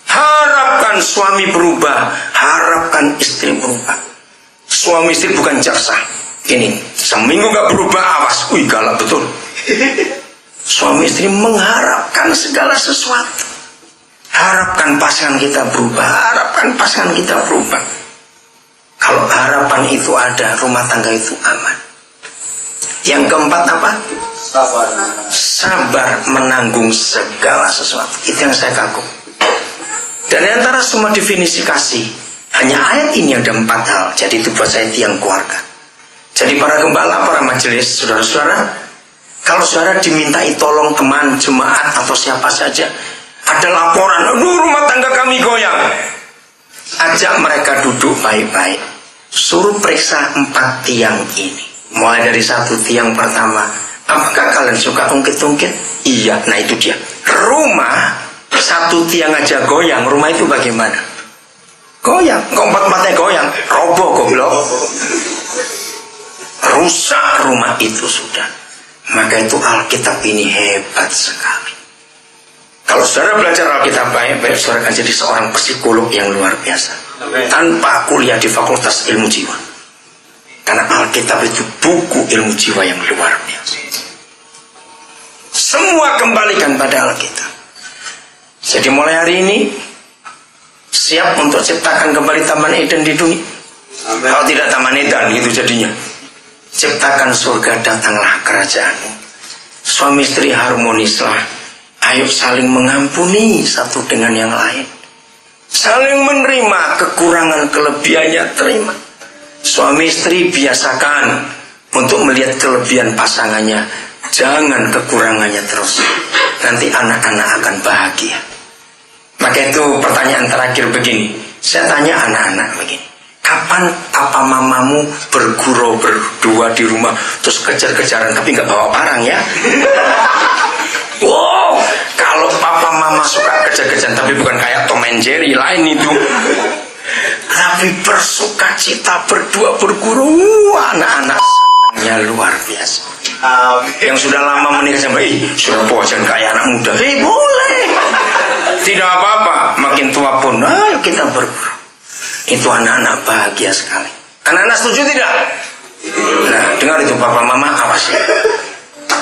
Harapkan suami berubah, harapkan istri berubah. Suami istri bukan jaksa. Ini seminggu gak berubah, awas. Galak betul. Suami istri mengharapkan segala sesuatu. Harapkan pasangan kita berubah, harapkan pasangan kita berubah. Kalau harapan itu ada, rumah tangga itu aman. Yang keempat apa? Sabar menanggung segala sesuatu. Itu yang saya kagum. Dan antara semua definisi kasih, hanya ayat ini ada 4 hal. Jadi itu buat saya tiang keluarga. Jadi para gembala, para majelis, saudara-saudara, kalau saudara dimintai tolong teman, jemaat atau siapa saja, ada laporan, aduh rumah tangga kami goyang. Ajak mereka duduk baik-baik. Suruh periksa 4 tiang ini. Mulai dari 1 tiang pertama. Apakah kalian suka ungkit-ungkit? Iya, nah itu dia. Rumah 1 tiang aja goyang, rumah itu bagaimana? Goyang, keempat-empatnya goyang, roboh goblok. Rusak rumah itu sudah. Maka itu Alkitab ini hebat sekali. Kalau saudara belajar Alkitab baik-baik, saudara akan jadi seorang psikolog yang luar biasa. Tanpa kuliah di Fakultas Ilmu Jiwa. Karena Alkitab itu buku ilmu jiwa yang luar biasa. Semua kembalikan pada Alkitab. Jadi mulai hari ini siap untuk ciptakan kembali Taman Eden di dunia. Kalau tidak Taman Eden gitu jadinya. Ciptakan surga, datanglah kerajaanmu. Suami istri harmonislah. Ayo saling mengampuni satu dengan yang lain. Saling menerima kekurangan kelebihannya, terima. Suami istri biasakan untuk melihat kelebihan pasangannya, jangan kekurangannya terus. Nanti anak-anak akan bahagia. Maka itu pertanyaan terakhir begini. Saya tanya anak-anak begini. Kapan papa mamamu bergurau berdua di rumah terus kejar-kejaran tapi nggak bawa barang ya? Wow, kalau papa mama suka kejar-kejaran tapi bukan kayak Tom and Jerry lain itu. Tapi bersuka cita berdua berguru, anak-anak senangnya luar biasa. Yang sudah lama menikah sampai, sudah bosan kayak anak muda. Boleh. Tidak apa-apa, makin tua pun, ayo kita berguru. Itu anak-anak bahagia sekali. Anak-anak setuju tidak? Nah, dengar itu papa mama, awas ya.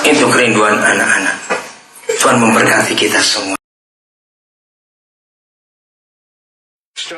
Itu kerinduan anak-anak. Tuhan memberkati kita semua.